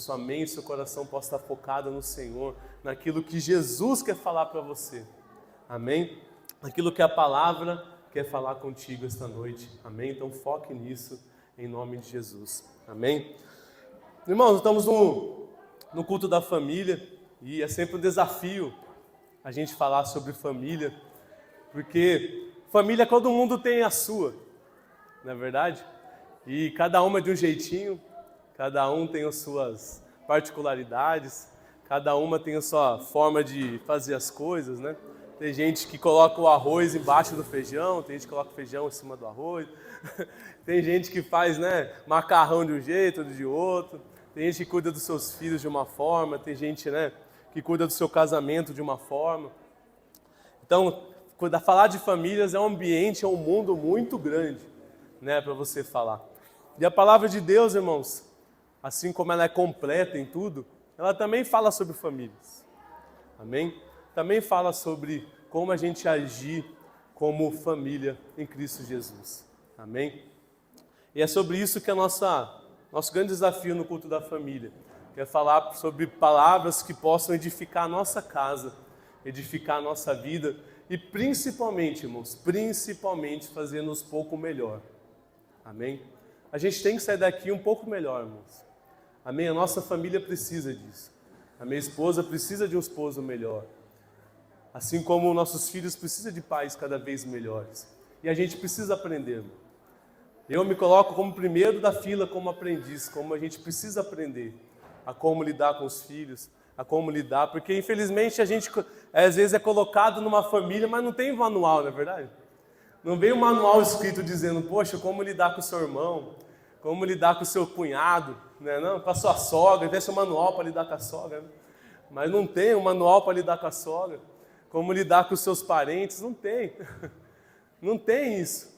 Sua mente, seu coração possa estar focado no Senhor, naquilo que Jesus quer falar para você. Amém? Naquilo que a palavra quer falar contigo esta noite. Amém? Então foque nisso em nome de Jesus. Amém? Irmãos, estamos no culto da família e é sempre um desafio a gente falar sobre família, porque família todo mundo tem a sua, não é verdade? E cada uma de um jeitinho. Cada um tem as suas particularidades, cada uma tem a sua forma de fazer as coisas, né? Tem gente que coloca o arroz embaixo do feijão, tem gente que coloca o feijão em cima do arroz, tem gente que faz, né, macarrão de um jeito, outro de outro, tem gente que cuida dos seus filhos de uma forma, tem gente, né, que cuida do seu casamento de uma forma. Então, falar de famílias é um ambiente, é um mundo muito grande, né, para você falar. E a palavra de Deus, irmãos, assim como ela é completa em tudo, ela também fala sobre famílias. Amém? Também fala sobre como a gente agir como família em Cristo Jesus. Amém? E é sobre isso que é nosso grande desafio no culto da família. Que é falar sobre palavras que possam edificar a nossa casa, edificar a nossa vida e principalmente, irmãos, principalmente fazer-nos pouco melhor. Amém? A gente tem que sair daqui um pouco melhor, irmãos. Amém? A nossa família precisa disso. A minha esposa precisa de um esposo melhor. Assim como nossos filhos precisam de pais cada vez melhores. E a gente precisa aprender. Eu me coloco como primeiro da fila, como aprendiz, como a gente precisa aprender a como lidar com os filhos, a como lidar, porque infelizmente a gente às vezes é colocado numa família, mas não tem manual, não é verdade? Não vem um manual escrito dizendo, poxa, como lidar com o seu irmão, como lidar com o seu cunhado, né? Não, com a sua sogra, tem um manual para lidar com a sogra, né? Mas não tem um manual para lidar com a sogra, como lidar com os seus parentes, não tem, não tem isso.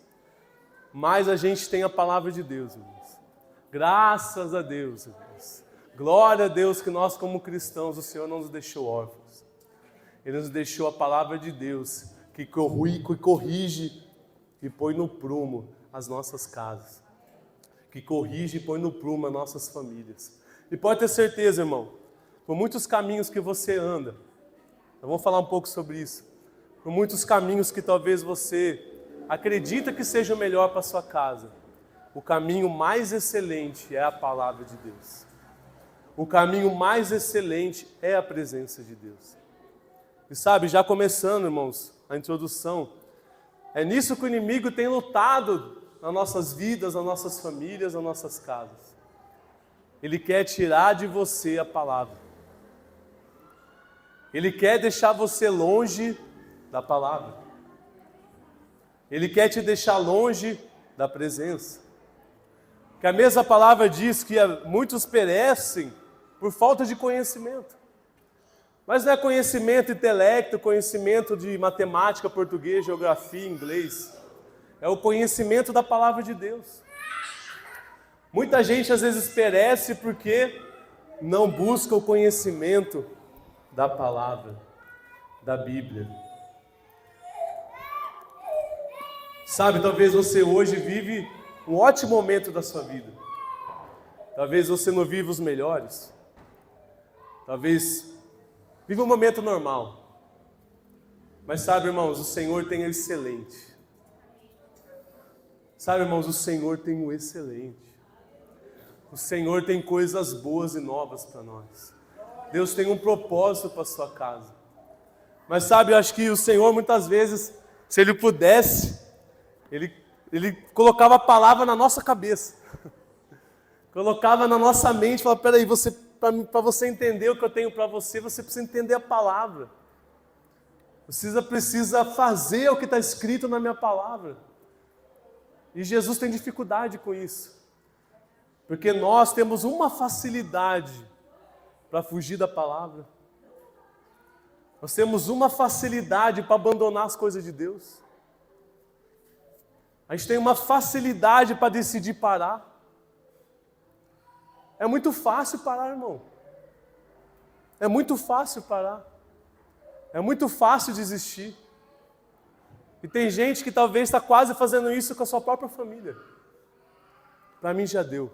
Mas a gente tem a palavra de Deus, irmãos. Graças a Deus, irmãos. Glória a Deus que nós como cristãos, o Senhor não nos deixou órfãos. Ele nos deixou a palavra de Deus, que corrige e põe no prumo as nossas casas. Que corrige e põe no prumo as nossas famílias. E pode ter certeza, irmão, por muitos caminhos que você anda, eu vou falar um pouco sobre isso, por muitos caminhos que talvez você acredita que seja o melhor para a sua casa, o caminho mais excelente é a palavra de Deus. O caminho mais excelente é a presença de Deus. E sabe, já começando, irmãos, a introdução, é nisso que o inimigo tem lutado nas nossas vidas, nas nossas famílias, nas nossas casas. Ele quer tirar de você a palavra. Ele quer deixar você longe da palavra. Ele quer te deixar longe da presença. Que a mesma palavra diz que muitos perecem por falta de conhecimento. Mas não é conhecimento intelecto, conhecimento de matemática, português, geografia, inglês. É o conhecimento da palavra de Deus. Muita gente às vezes perece porque não busca o conhecimento da palavra, da Bíblia. Sabe, talvez você hoje vive um ótimo momento da sua vida. Talvez você não viva os melhores. Talvez viva um momento normal. Mas sabe, irmãos, o Senhor tem o excelente. Sabe, irmãos, o Senhor tem o excelente. O Senhor tem coisas boas e novas para nós. Deus tem um propósito para a sua casa. Mas sabe, eu acho que o Senhor muitas vezes, se Ele pudesse, Ele colocava a palavra na nossa cabeça. Colocava na nossa mente, falava, peraí, para você entender o que eu tenho para você, você precisa entender a palavra. Você precisa fazer o que está escrito na minha palavra. E Jesus tem dificuldade com isso. Porque nós temos uma facilidade para fugir da palavra. Nós temos uma facilidade para abandonar as coisas de Deus. A gente tem uma facilidade para decidir parar. É muito fácil parar, irmão. É muito fácil parar. É muito fácil desistir. E tem gente que talvez está quase fazendo isso com a sua própria família. Para mim já deu.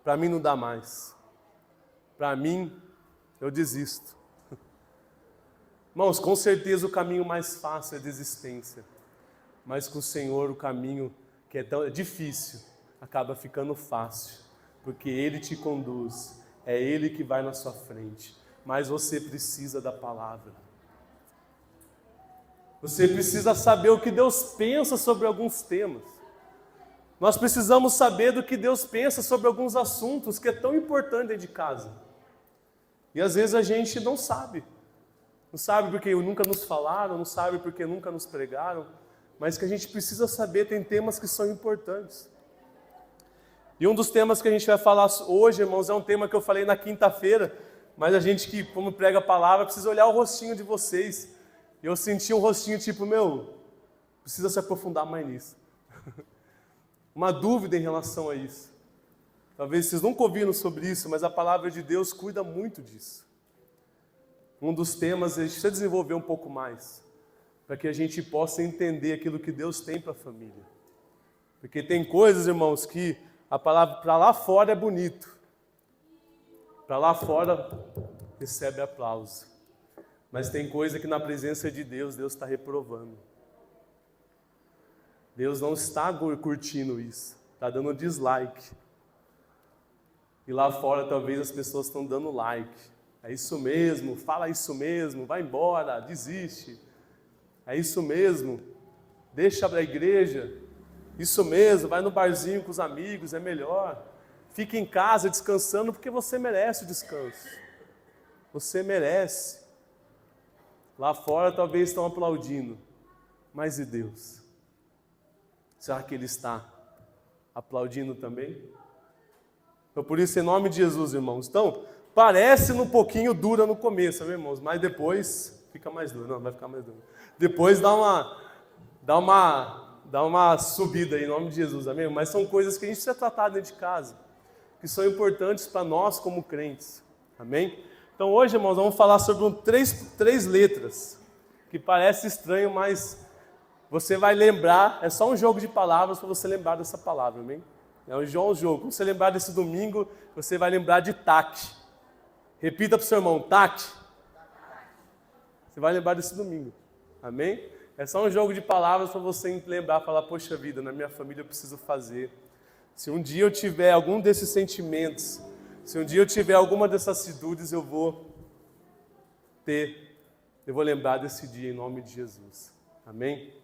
para mim não dá mais. Para mim, eu desisto. Irmãos, com certeza o caminho mais fácil é a desistência. Mas com o Senhor o caminho que é tão difícil acaba ficando fácil. Porque Ele te conduz, é Ele que vai na sua frente. Mas você precisa da palavra. Você precisa saber o que Deus pensa sobre alguns temas. Nós precisamos saber do que Deus pensa sobre alguns assuntos que é tão importante dentro de casa. E às vezes a gente não sabe. Não sabe porque nunca nos falaram, não sabe porque nunca nos pregaram. Mas que a gente precisa saber, tem temas que são importantes. E um dos temas que a gente vai falar hoje, irmãos, é um tema que eu falei na quinta-feira. Mas a gente que, como prega a palavra, precisa olhar o rostinho de vocês. E eu senti um rostinho tipo, precisa se aprofundar mais nisso. Uma dúvida em relação a isso. Talvez vocês nunca ouviram sobre isso, mas a palavra de Deus cuida muito disso. Um dos temas a gente precisa desenvolver um pouco mais, para que a gente possa entender aquilo que Deus tem para a família. Porque tem coisas, irmãos, que a palavra para lá fora é bonito. Para lá fora recebe aplauso. Mas tem coisa que na presença de Deus, Deus está reprovando. Deus não está curtindo isso, está dando dislike. E lá fora talvez as pessoas estão dando like. É isso mesmo, fala isso mesmo, vai embora, desiste. É isso mesmo, deixa a igreja. Isso mesmo, vai no barzinho com os amigos, é melhor. Fica em casa descansando porque você merece o descanso. Você merece. Lá fora talvez estão aplaudindo, mas e Deus? Será que Ele está aplaudindo também? Então, por isso, em nome de Jesus, irmãos. Então, parece um pouquinho dura no começo, meus irmãos, mas depois fica mais dura. Não, vai ficar mais dura. Depois dá uma subida aí, em nome de Jesus, amém? Mas são coisas que a gente precisa tratar dentro de casa, que são importantes para nós como crentes, amém? Então, hoje, irmãos, vamos falar sobre três letras, que parece estranho, mas você vai lembrar, é só um jogo de palavras para você lembrar dessa palavra, amém? É um jogo. Quando você lembrar desse domingo, você vai lembrar de TAC. Repita para o seu irmão, TAC. Você vai lembrar desse domingo, amém? É só um jogo de palavras para você lembrar, falar, poxa vida, na minha família eu preciso fazer. Se um dia eu tiver algum desses sentimentos, se um dia eu tiver alguma dessas atitudes, eu vou lembrar desse dia em nome de Jesus, amém?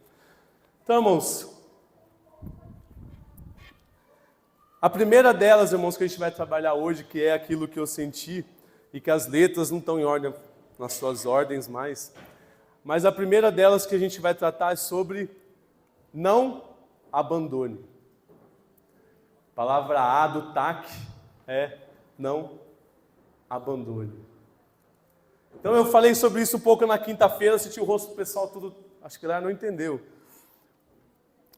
Então, irmãos, a primeira delas, irmãos, que a gente vai trabalhar hoje, que é aquilo que eu senti, e que as letras não estão em ordem, nas suas ordens mais, mas a primeira delas que a gente vai tratar é sobre não abandone. A palavra A do TAC é não abandone. Então eu falei sobre isso um pouco na quinta-feira, senti o rosto do pessoal tudo, acho que lá não entendeu.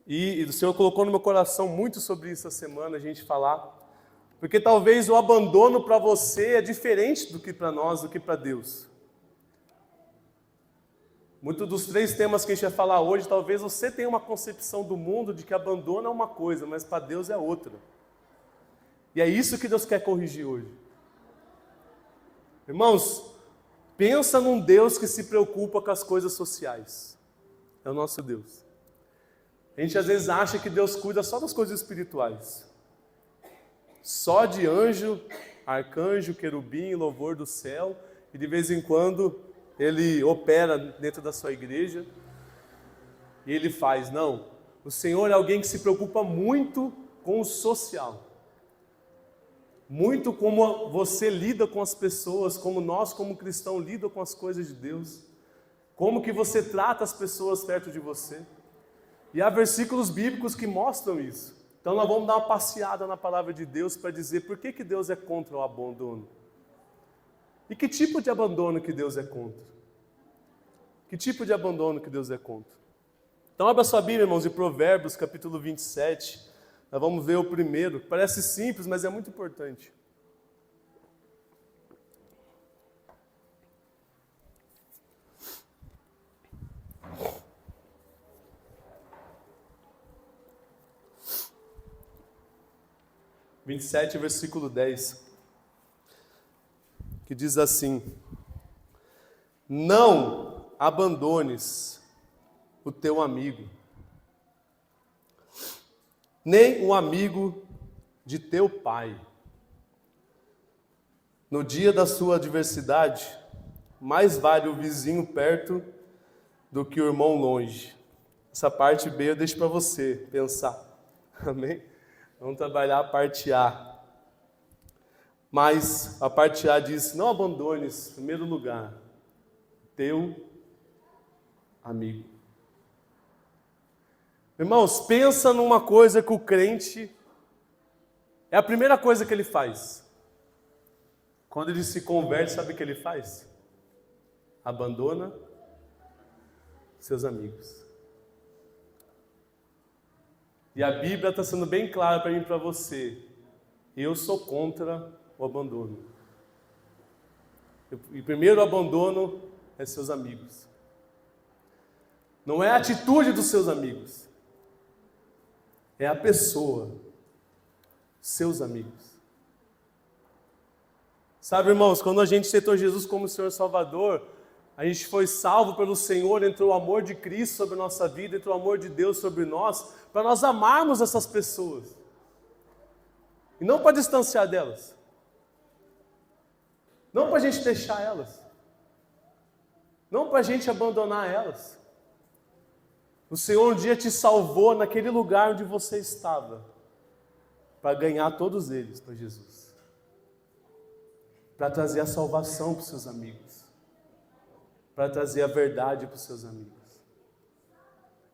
E o Senhor colocou no meu coração muito sobre isso essa semana, a gente falar. Porque talvez o abandono para você é diferente do que para nós, do que para Deus. Muitos dos três temas que a gente vai falar hoje, talvez você tenha uma concepção do mundo de que abandono é uma coisa, mas para Deus é outra. E é isso que Deus quer corrigir hoje. Irmãos, pensa num Deus que se preocupa com as coisas sociais. É o nosso Deus. A gente às vezes acha que Deus cuida só das coisas espirituais. Só de anjo, arcanjo, querubim, louvor do céu. E de vez em quando Ele opera dentro da sua igreja. E Ele faz. Não. O Senhor é alguém que se preocupa muito com o social. Muito como você lida com as pessoas, como nós como cristãos lidam com as coisas de Deus. Como que você trata as pessoas perto de você. E há versículos bíblicos que mostram isso. Então nós vamos dar uma passeada na palavra de Deus para dizer por que Deus é contra o abandono. E que tipo de abandono que Deus é contra? Que tipo de abandono que Deus é contra? Então abra sua Bíblia, irmãos, em Provérbios, capítulo 27. Nós vamos ver o primeiro. Parece simples, mas é muito importante. 27, versículo 10, que diz assim: não abandones o teu amigo, nem o amigo de teu pai. No dia da sua adversidade, mais vale o vizinho perto do que o irmão longe. Essa parte B eu deixo para você pensar. Amém? Vamos trabalhar a parte A. Mas a parte A diz: não abandones, em primeiro lugar, teu amigo. Irmãos, pensa numa coisa que o crente, é a primeira coisa que ele faz. Quando ele se converte, sabe o que ele faz? Abandona seus amigos. E a Bíblia está sendo bem clara para mim e para você. Eu sou contra o abandono. E primeiro o abandono é seus amigos. Não é a atitude dos seus amigos. É a pessoa. Seus amigos. Sabe, irmãos, quando a gente aceitou Jesus como Senhor e Salvador, a gente foi salvo pelo Senhor, entrou o amor de Cristo sobre a nossa vida, entrou o amor de Deus sobre nós, para nós amarmos essas pessoas. E não para distanciar delas. Não para a gente deixar elas. Não para a gente abandonar elas. O Senhor um dia te salvou naquele lugar onde você estava, para ganhar todos eles para Jesus. Para trazer a salvação para os seus amigos. Para trazer a verdade para os seus amigos.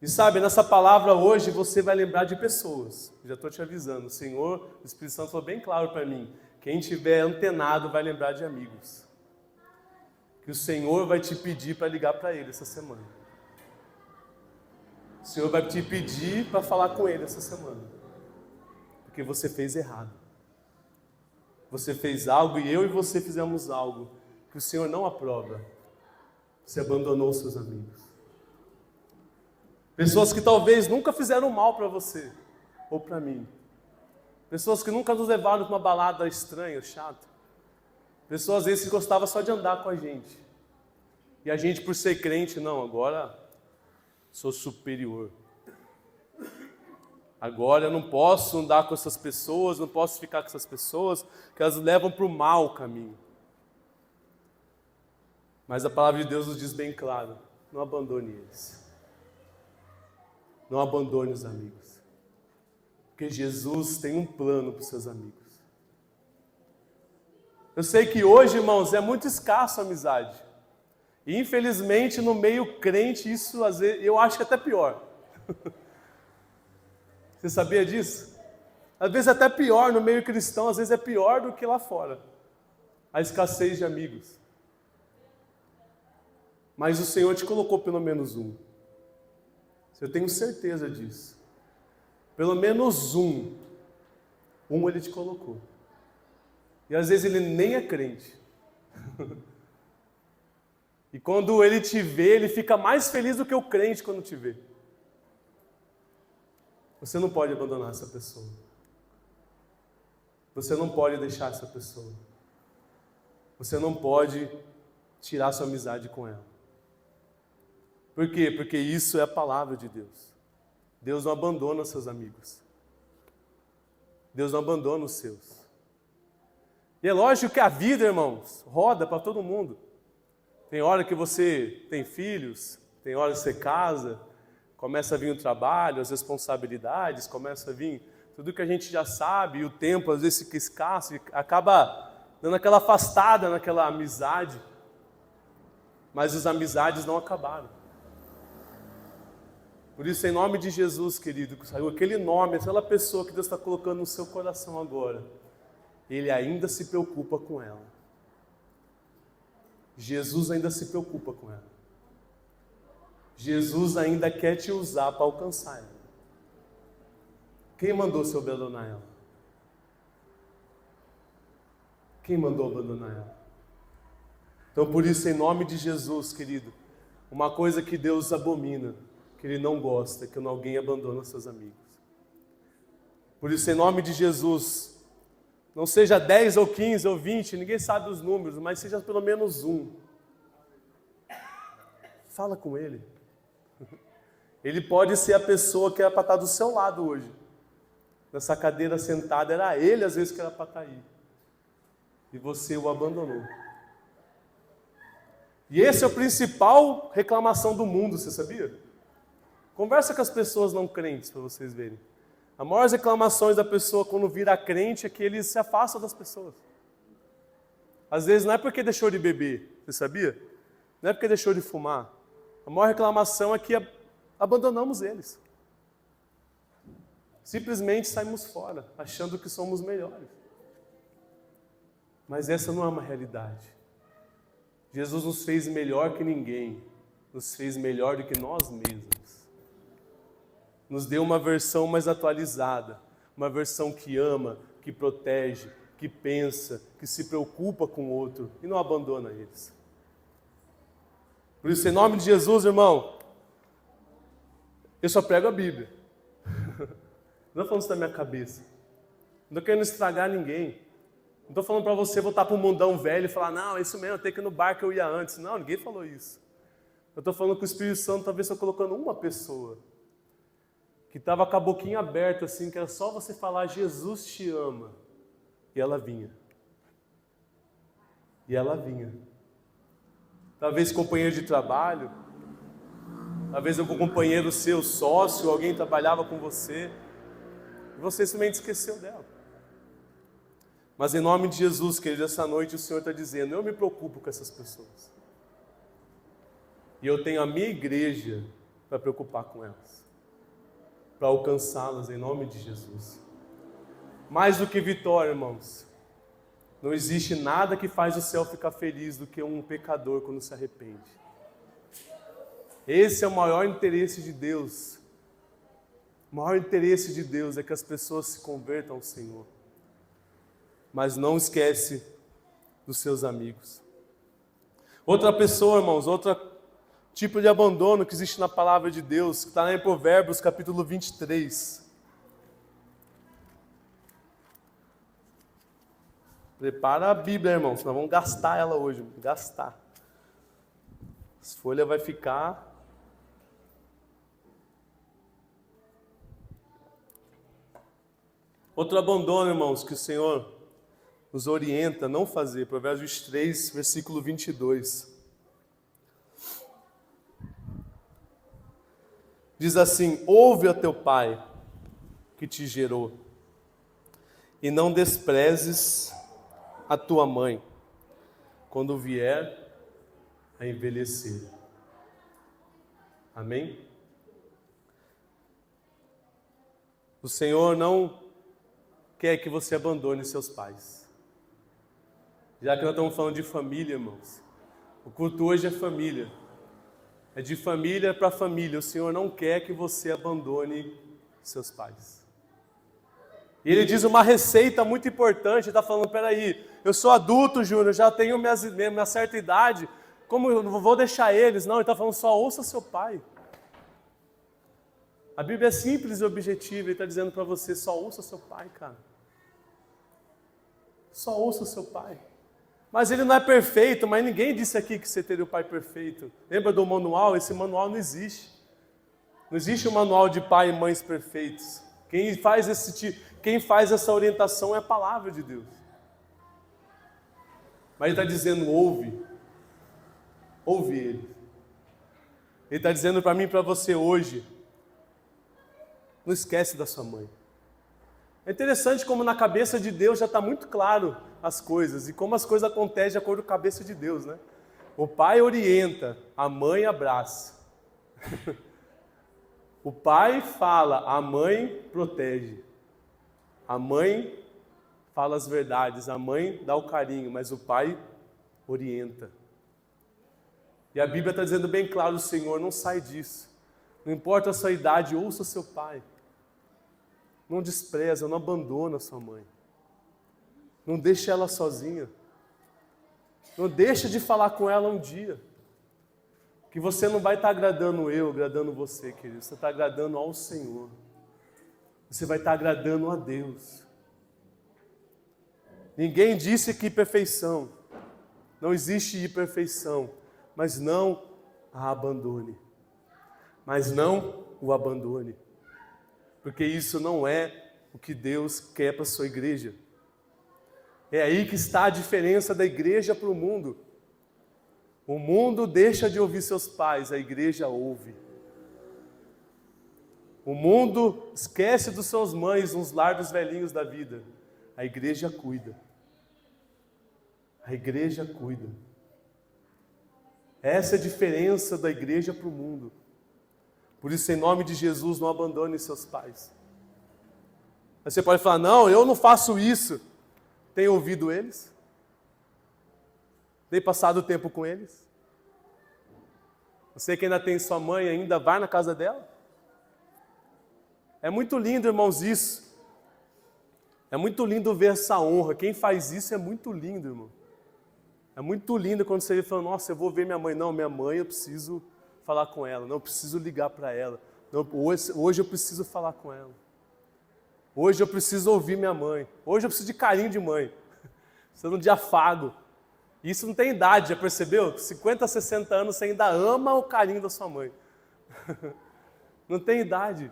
E sabe, nessa palavra hoje você vai lembrar de pessoas. Já estou te avisando, o Senhor, o Espírito Santo falou bem claro para mim. Quem estiver antenado vai lembrar de amigos. Que o Senhor vai te pedir para ligar para Ele essa semana. O Senhor vai te pedir para falar com Ele essa semana. Porque você fez errado. Você fez algo e eu e você fizemos algo que o Senhor não aprova. Você abandonou seus amigos. Pessoas que talvez nunca fizeram mal para você ou para mim. Pessoas que nunca nos levaram para uma balada estranha, chata. Pessoas às vezes que gostavam só de andar com a gente. E a gente, por ser crente, não, agora sou superior. Agora eu não posso andar com essas pessoas, não posso ficar com essas pessoas, que elas levam para o mau caminho. Mas a palavra de Deus nos diz bem claro, não abandone eles. Não abandone os amigos. Porque Jesus tem um plano para os seus amigos. Eu sei que hoje, irmãos, é muito escasso a amizade. E infelizmente no meio crente isso às vezes, eu acho que é até pior. Você sabia disso? Às vezes até pior no meio cristão, às vezes é pior do que lá fora. A escassez de amigos. Mas o Senhor te colocou pelo menos um. Eu tenho certeza disso. Pelo menos um. Um Ele te colocou. E às vezes ele nem é crente. E quando ele te vê, ele fica mais feliz do que o crente quando te vê. Você não pode abandonar essa pessoa. Você não pode deixar essa pessoa. Você não pode tirar sua amizade com ela. Por quê? Porque isso é a palavra de Deus. Deus não abandona seus amigos. Deus não abandona os seus. E é lógico que a vida, irmãos, roda para todo mundo. Tem hora que você tem filhos, tem hora que você casa, começa a vir o trabalho, as responsabilidades, começa a vir tudo que a gente já sabe, e o tempo às vezes fica escasso, e acaba dando aquela afastada naquela amizade. Mas as amizades não acabaram. Por isso, em nome de Jesus, querido, aquele nome, aquela pessoa que Deus está colocando no seu coração agora, Ele ainda se preocupa com ela. Jesus ainda se preocupa com ela. Jesus ainda quer te usar para alcançar ela. Quem mandou você abandonar ela? Quem mandou abandonar ela? Então, por isso, em nome de Jesus, querido, uma coisa que Deus abomina, que Ele não gosta, é que alguém abandona seus amigos. Por isso, em nome de Jesus, Não seja 10 ou 15 ou 20, ninguém sabe os números, mas seja pelo menos um. Fala com ele. Ele pode ser a pessoa que era para estar do seu lado hoje. Nessa cadeira sentada, era ele às vezes que era para estar aí. E você o abandonou. E esse é o principal reclamação do mundo, você sabia? Conversa com as pessoas não crentes para vocês verem. As maiores reclamações da pessoa quando vira crente é que eles se afastam das pessoas. Às vezes não é porque deixou de beber, você sabia? Não é porque deixou de fumar. A maior reclamação é que abandonamos eles. Simplesmente saímos fora, achando que somos melhores. Mas essa não é uma realidade. Jesus nos fez melhor que ninguém, nos fez melhor do que nós mesmos. Nos deu uma versão mais atualizada, uma versão que ama, que protege, que pensa, que se preocupa com o outro e não abandona eles. Por isso, em nome de Jesus, irmão, eu só prego a Bíblia. Não estou falando isso da minha cabeça. Não estou querendo estragar ninguém. Não estou falando para você voltar para o mundão velho e falar, não, é isso mesmo, eu tenho que ir no bar que eu ia antes. Não, ninguém falou isso. Eu estou falando que o Espírito Santo talvez estou colocando uma pessoa que estava com a boquinha aberta assim, que era só você falar, Jesus te ama. E ela vinha. E ela vinha. Talvez companheiro de trabalho, talvez algum companheiro seu, sócio, alguém trabalhava com você, e você simplesmente esqueceu dela. Mas em nome de Jesus, querido, essa noite o Senhor está dizendo, eu me preocupo com essas pessoas. E eu tenho a minha igreja para preocupar com elas. Para alcançá-las em nome de Jesus. Mais do que vitória, irmãos. Não existe nada que faz o céu ficar feliz do que um pecador quando se arrepende. Esse é o maior interesse de Deus. O maior interesse de Deus é que as pessoas se convertam ao Senhor. Mas não esquece dos seus amigos. Outra pessoa, irmãos, outro tipo de abandono que existe na palavra de Deus, que está lá em Provérbios, capítulo 23. Prepara a Bíblia, irmãos, nós vamos gastar ela hoje, gastar. As folhas vai ficar... Outro abandono, irmãos, que o Senhor nos orienta a não fazer, Provérbios 23, versículo 22. Diz assim, ouve a teu pai que te gerou, e não desprezes a tua mãe, quando vier a envelhecer. Amém? O Senhor não quer que você abandone seus pais. Já que nós estamos falando de família, irmãos, o culto hoje é família. É de família para família. O Senhor não quer que você abandone seus pais. E Ele diz uma receita muito importante. Ele está falando, peraí, eu sou adulto, Júnior, já tenho minha certa idade. Como eu não vou deixar eles? Não, Ele está falando, só ouça seu pai. A Bíblia é simples e objetiva. Ele está dizendo para você, só ouça seu pai, cara. Só ouça seu pai. Mas ele não é perfeito, mas ninguém disse aqui que você teria o pai perfeito. Lembra do manual? Esse manual não existe. Não existe um manual de pai e mães perfeitos. Quem faz essa orientação é a palavra de Deus. Mas ele está dizendo, ouve. Ouve ele. Ele está dizendo para mim e para você hoje, não esquece da sua mãe. É interessante como na cabeça de Deus já está muito claro as coisas e como as coisas acontecem de acordo com a cabeça de Deus, né? O pai orienta, a mãe abraça. O pai fala, a mãe protege. A mãe fala as verdades, a mãe dá o carinho, mas o pai orienta. E a Bíblia está dizendo bem claro, o Senhor, não sai disso. Não importa a sua idade, ouça seu pai. Não despreza, não abandona sua mãe. Não deixe ela sozinha. Não deixe de falar com ela um dia. Que você não vai estar agradando eu, agradando você, querido. Você está agradando ao Senhor. Você vai estar agradando a Deus. Ninguém disse que perfeição. Não existe imperfeição, mas não a abandone. Mas não o abandone. Porque isso não é o que Deus quer para a sua igreja. É aí que está a diferença da igreja para o mundo. O mundo deixa de ouvir seus pais, a igreja ouve. O mundo esquece dos seus mães nos lar dos velhinhos da vida. A igreja cuida. A igreja cuida. Essa é a diferença da igreja para o mundo. Por isso, em nome de Jesus, não abandone seus pais. Mas você pode falar, não, eu não faço isso. Tem ouvido eles? Tem passado tempo com eles? Você que ainda tem sua mãe, ainda vai na casa dela? É muito lindo, irmãos, isso. É muito lindo ver essa honra. Quem faz isso é muito lindo, irmão. É muito lindo quando você fala, nossa, eu vou ver minha mãe. Não, minha mãe, eu preciso falar com ela. Não, eu preciso ligar para ela. Não, hoje eu preciso falar com ela. Hoje eu preciso ouvir minha mãe. Hoje eu preciso de carinho de mãe. Preciso de afago. Isso não tem idade, já percebeu? 50, 60 anos você ainda ama o carinho da sua mãe. Não tem idade.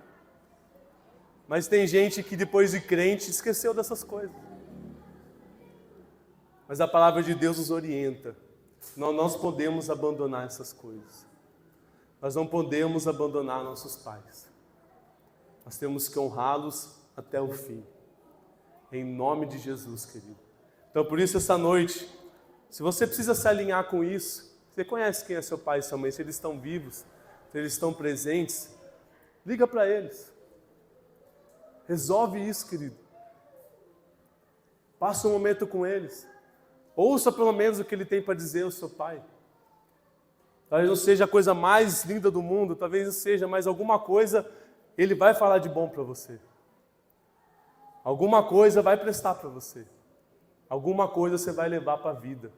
Mas tem gente que depois de crente esqueceu dessas coisas. Mas a palavra de Deus nos orienta. Nós podemos abandonar essas coisas. Nós não podemos abandonar nossos pais. Nós temos que honrá-los até o fim. Em nome de Jesus, querido. Então, por isso, essa noite, se você precisa se alinhar com isso, você conhece quem é seu pai e sua mãe, se eles estão vivos, se eles estão presentes, liga para eles. Resolve isso, querido. Passa um momento com eles. Ouça pelo menos o que ele tem para dizer ao seu pai. Talvez não seja a coisa mais linda do mundo, talvez não seja, mas alguma coisa ele vai falar de bom para você. Alguma coisa vai prestar para você. Alguma coisa você vai levar para a vida.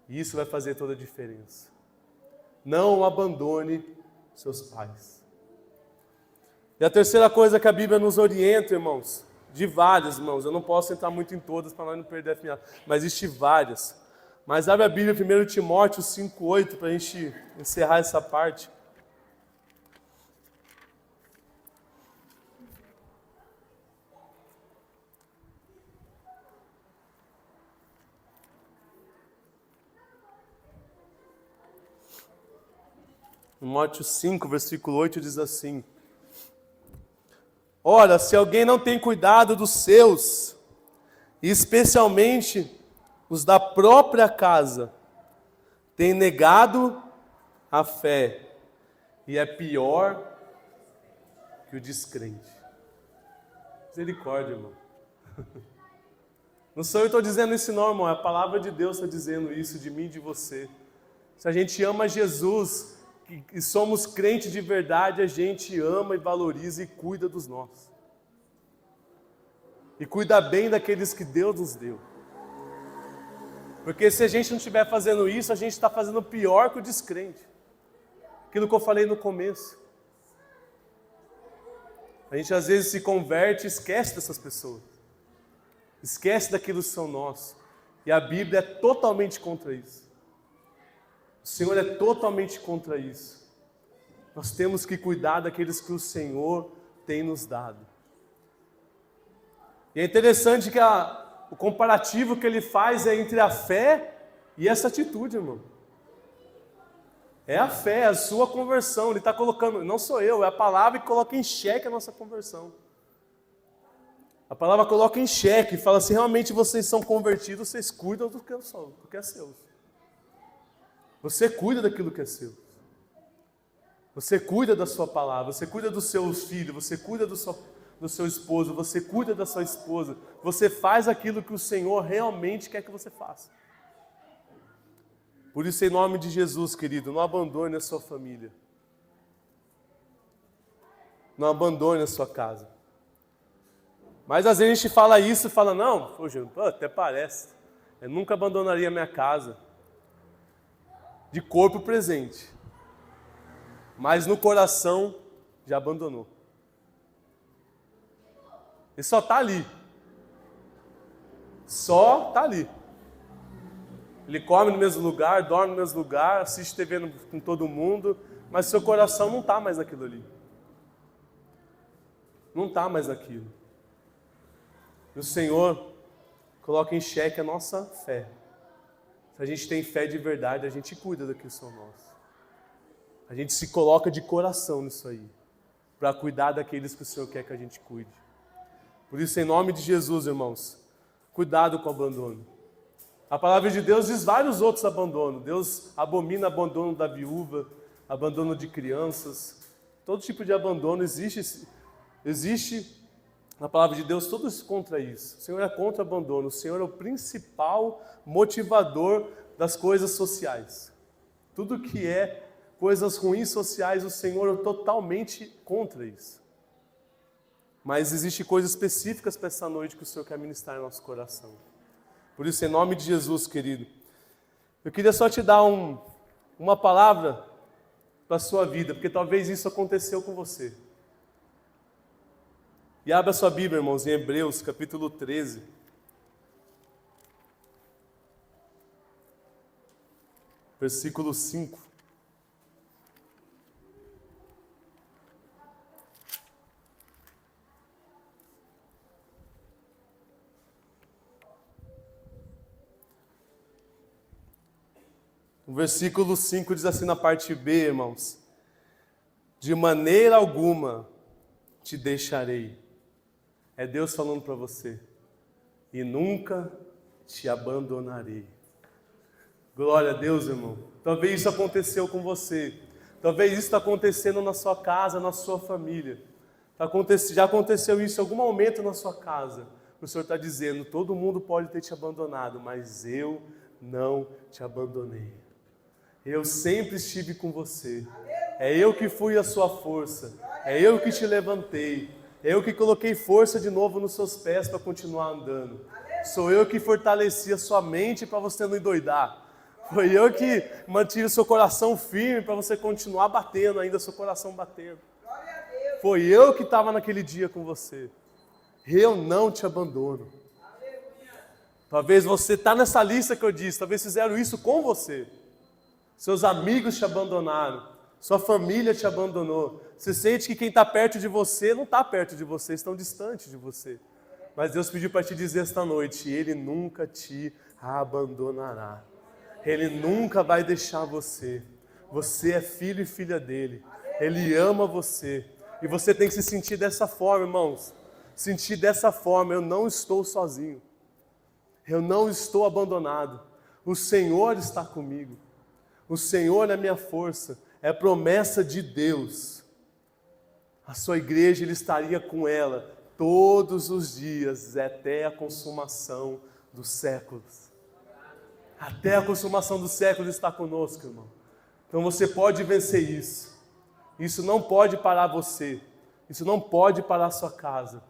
E isso vai fazer toda a diferença. Não abandone seus pais. E a terceira coisa que a Bíblia nos orienta, irmãos, de várias, irmãos, eu não posso entrar muito em todas para nós não perder a final, mas existem várias. Mas abre a Bíblia, 1 Timóteo 5,8, para a gente encerrar essa parte. Timóteo 5, versículo 8 diz assim: ora, se alguém não tem cuidado dos seus, e especialmente os da própria casa, tem negado a fé, e é pior que o descrente. Misericórdia, irmão. Não sou eu que estou dizendo isso não, irmão, é a palavra de Deus está dizendo isso de mim e de você. Se a gente ama Jesus e somos crentes de verdade, a gente ama e valoriza e cuida dos nossos. E cuida bem daqueles que Deus nos deu. Porque se a gente não estiver fazendo isso, a gente está fazendo pior que o descrente. Aquilo que eu falei no começo. A gente às vezes se converte e esquece dessas pessoas. Esquece daquilo que são nossos. E a Bíblia é totalmente contra isso. O Senhor é totalmente contra isso. Nós temos que cuidar daqueles que o Senhor tem nos dado. E é interessante que o comparativo que ele faz é entre a fé e essa atitude, irmão. É a fé, a sua conversão. Ele está colocando, não sou eu, é a palavra que coloca em xeque a nossa conversão. A palavra coloca em xeque, fala, se realmente vocês são convertidos, vocês cuidam do que é seu. Você cuida daquilo que é seu. Você cuida da sua palavra, você cuida dos seus filhos, você cuida do seu esposo, você cuida da sua esposa. Você faz aquilo que o Senhor realmente quer que você faça. Por isso, em nome de Jesus, querido, não abandone a sua família. Não abandone a sua casa. Mas às vezes a gente fala isso e fala, não, poxa, até parece. Eu nunca abandonaria a minha casa. De corpo presente. Mas no coração já abandonou. Ele só está ali. Só está ali. Ele come no mesmo lugar, dorme no mesmo lugar, assiste TV com todo mundo, mas seu coração não está mais naquilo ali. Não está mais naquilo. E o Senhor coloca em xeque a nossa fé. Se a gente tem fé de verdade, a gente cuida daquilo que são nós. A gente se coloca de coração nisso aí, para cuidar daqueles que o Senhor quer que a gente cuide. Por isso, em nome de Jesus, irmãos, cuidado com o abandono. A palavra de Deus diz vários outros abandonos. Deus abomina abandono da viúva, abandono de crianças. Todo tipo de abandono existe na palavra de Deus, tudo contra isso. O Senhor é contra o abandono. O Senhor é o principal motivador das coisas sociais. Tudo que é coisas ruins sociais, o Senhor é totalmente contra isso. Mas existem coisas específicas para essa noite que o Senhor quer ministrar em nosso coração. Por isso, em nome de Jesus, querido, eu queria só te dar uma palavra para a sua vida, porque talvez isso aconteceu com você. E abra sua Bíblia, irmãos, em Hebreus, capítulo 13. Versículo 5. O versículo 5 diz assim na parte B, irmãos: de maneira alguma te deixarei. É Deus falando para você. E nunca te abandonarei. Glória a Deus, irmão. Talvez isso aconteceu com você. Talvez isso está acontecendo na sua casa, na sua família. Já aconteceu isso em algum momento na sua casa. O Senhor está dizendo, todo mundo pode ter te abandonado, mas eu não te abandonei. Eu sempre estive com você. É eu que fui a sua força. É eu que te levantei. É eu que coloquei força de novo nos seus pés para continuar andando. Sou eu que fortaleci a sua mente para você não endoidar. Foi eu que mantive o seu coração firme para você continuar batendo ainda, seu coração batendo. Foi eu que estava naquele dia com você. Eu não te abandono. Talvez você está nessa lista que eu disse. Talvez fizeram isso com você. Seus amigos te abandonaram. Sua família te abandonou. Você sente que quem está perto de você não está perto de você, estão distantes de você. Mas Deus pediu para te dizer esta noite, Ele nunca te abandonará. Ele nunca vai deixar você. Você é filho e filha dEle. Ele ama você. E você tem que se sentir dessa forma, irmãos. Sentir dessa forma, eu não estou sozinho. Eu não estou abandonado. O Senhor está comigo. O Senhor é minha força. É promessa de Deus. A sua igreja, Ele estaria com ela todos os dias, até a consumação dos séculos. Até a consumação dos séculos está conosco, irmão. Então você pode vencer isso. Isso não pode parar você. Isso não pode parar a sua casa.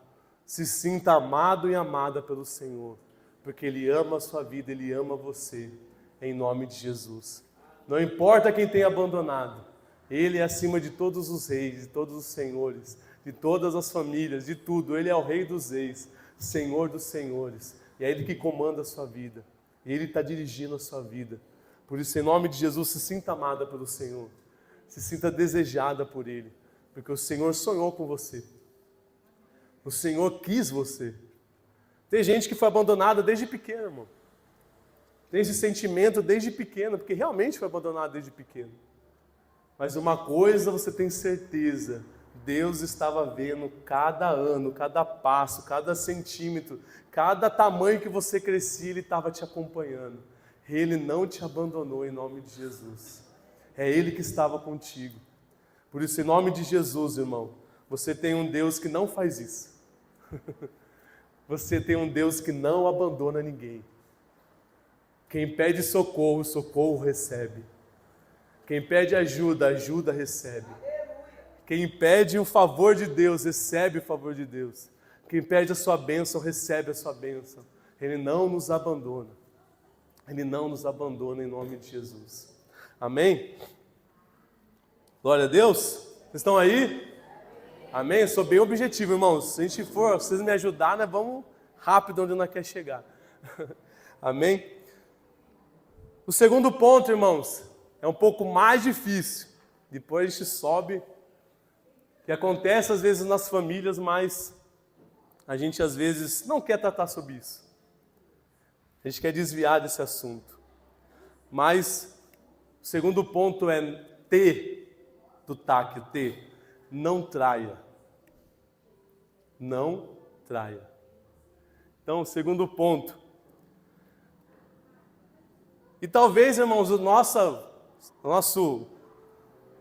Se sinta amado e amada pelo Senhor. Porque Ele ama a sua vida, Ele ama você. Em nome de Jesus. Não importa quem tenha abandonado. Ele é acima de todos os reis, de todos os senhores, de todas as famílias, de tudo. Ele é o Rei dos reis, Senhor dos senhores. E é Ele que comanda a sua vida. Ele está dirigindo a sua vida. Por isso, em nome de Jesus, se sinta amada pelo Senhor. Se sinta desejada por Ele. Porque o Senhor sonhou com você. O Senhor quis você. Tem gente que foi abandonada desde pequeno, irmão. Tem esse sentimento desde pequeno, porque realmente foi abandonado desde pequeno. Mas uma coisa você tem certeza, Deus estava vendo cada ano, cada passo, cada centímetro, cada tamanho que você crescia, Ele estava te acompanhando. Ele não te abandonou em nome de Jesus. É Ele que estava contigo. Por isso, em nome de Jesus, irmão, você tem um Deus que não faz isso. Você tem um Deus que não abandona ninguém. Quem pede socorro, socorro recebe. Quem pede ajuda, ajuda recebe. Quem pede o favor de Deus, recebe o favor de Deus. Quem pede a sua bênção, recebe a sua bênção. Ele não nos abandona. Ele não nos abandona em nome de Jesus. Amém? Glória a Deus. Vocês estão aí? Amém? Eu sou bem objetivo, irmãos. Se a gente for, vocês me ajudarem, nós vamos rápido onde nós queremos chegar. Amém? O segundo ponto, irmãos, é um pouco mais difícil. Depois a gente sobe, que acontece às vezes nas famílias, mas a gente às vezes não quer tratar sobre isso. A gente quer desviar desse assunto. Mas o segundo ponto é T do TAC, T. Não traia. Não traia. Então, segundo ponto. E talvez, irmãos, o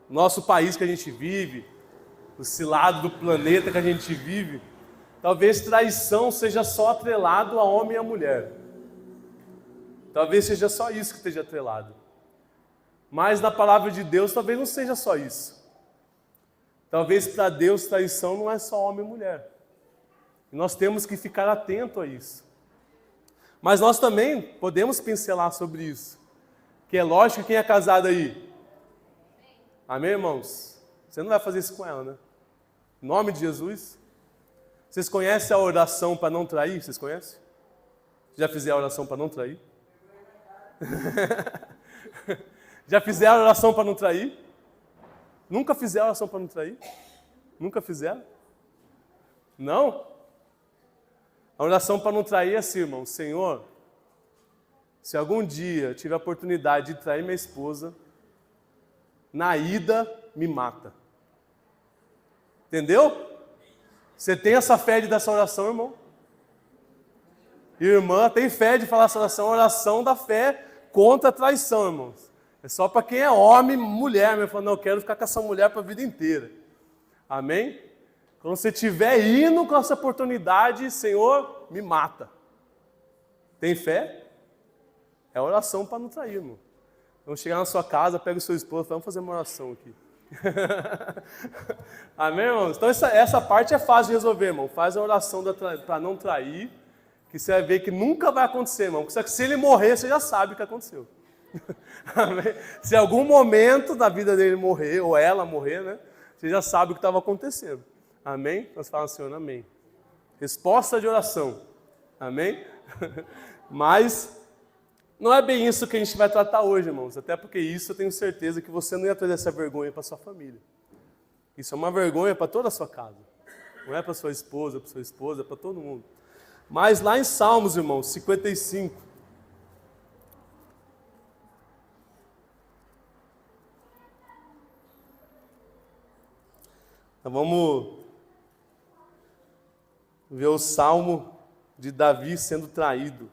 nosso país que a gente vive, esse lado do planeta que a gente vive, talvez traição seja só atrelado a homem e a mulher. Talvez seja só isso que esteja atrelado. Mas na palavra de Deus talvez não seja só isso. Talvez para Deus traição não é só homem e mulher. E nós temos que ficar atento a isso. Mas nós também podemos pincelar sobre isso. Que é lógico que quem é casado aí. Amém, irmãos? Você não vai fazer isso com ela, né? Em nome de Jesus. Vocês conhecem a oração para não trair? Vocês conhecem? Já fizeram a oração para não trair? Já fizeram a oração para não trair? Nunca fizeram a oração para não trair? Nunca fizeram? Não? A oração para não trair é assim, irmão. Senhor, se algum dia eu tiver a oportunidade de trair minha esposa, na ida me mata. Entendeu? Você tem essa fé de dar essa oração, irmão? Irmã, tem fé de falar essa oração? Oração da fé contra a traição, irmãos. É só para quem é homem, mulher, meu. Fala, não, eu quero ficar com essa mulher para a vida inteira. Amém? Quando você estiver indo com essa oportunidade, Senhor, me mata. Tem fé? É oração para não trair, irmão. Vamos chegar na sua casa, pega o seu esposo, vamos fazer uma oração aqui. Amém, irmãos? Então essa parte é fácil de resolver, irmão. Faz a oração para não trair, que você vai ver que nunca vai acontecer, irmão. Só que se ele morrer, você já sabe o que aconteceu. Amém? Se em algum momento da vida dele morrer, ou ela morrer, né? Você já sabe o que estava acontecendo. Amém? Nós falamos, Senhor, amém. Resposta de oração. Amém? Mas não é bem isso que a gente vai tratar hoje, irmãos. Até porque isso eu tenho certeza que você não ia trazer essa vergonha para sua família. Isso é uma vergonha para toda a sua casa. Não é para sua esposa, é para todo mundo. Mas lá em Salmos, irmãos, 55. Então vamos ver o Salmo de Davi sendo traído.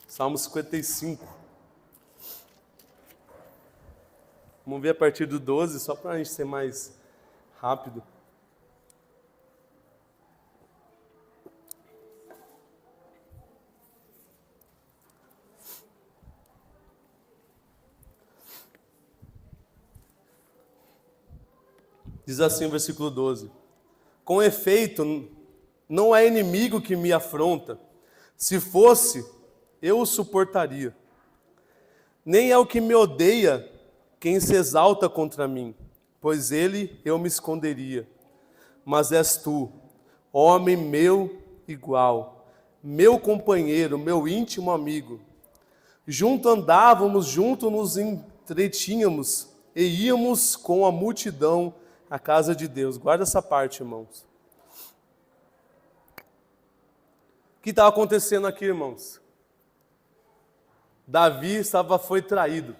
Salmo 55. Vamos ver a partir do 12, só para a gente ser mais rápido. Diz assim o versículo 12. Com efeito, não é inimigo que me afronta. Se fosse, eu o suportaria. Nem é o que me odeia quem se exalta contra mim, pois ele eu me esconderia. Mas és tu, homem meu igual, meu companheiro, meu íntimo amigo. Junto andávamos, junto nos entretínhamos e íamos com a multidão à casa de Deus. Guarda essa parte, irmãos. O que estava acontecendo aqui, irmãos? Davi foi traído.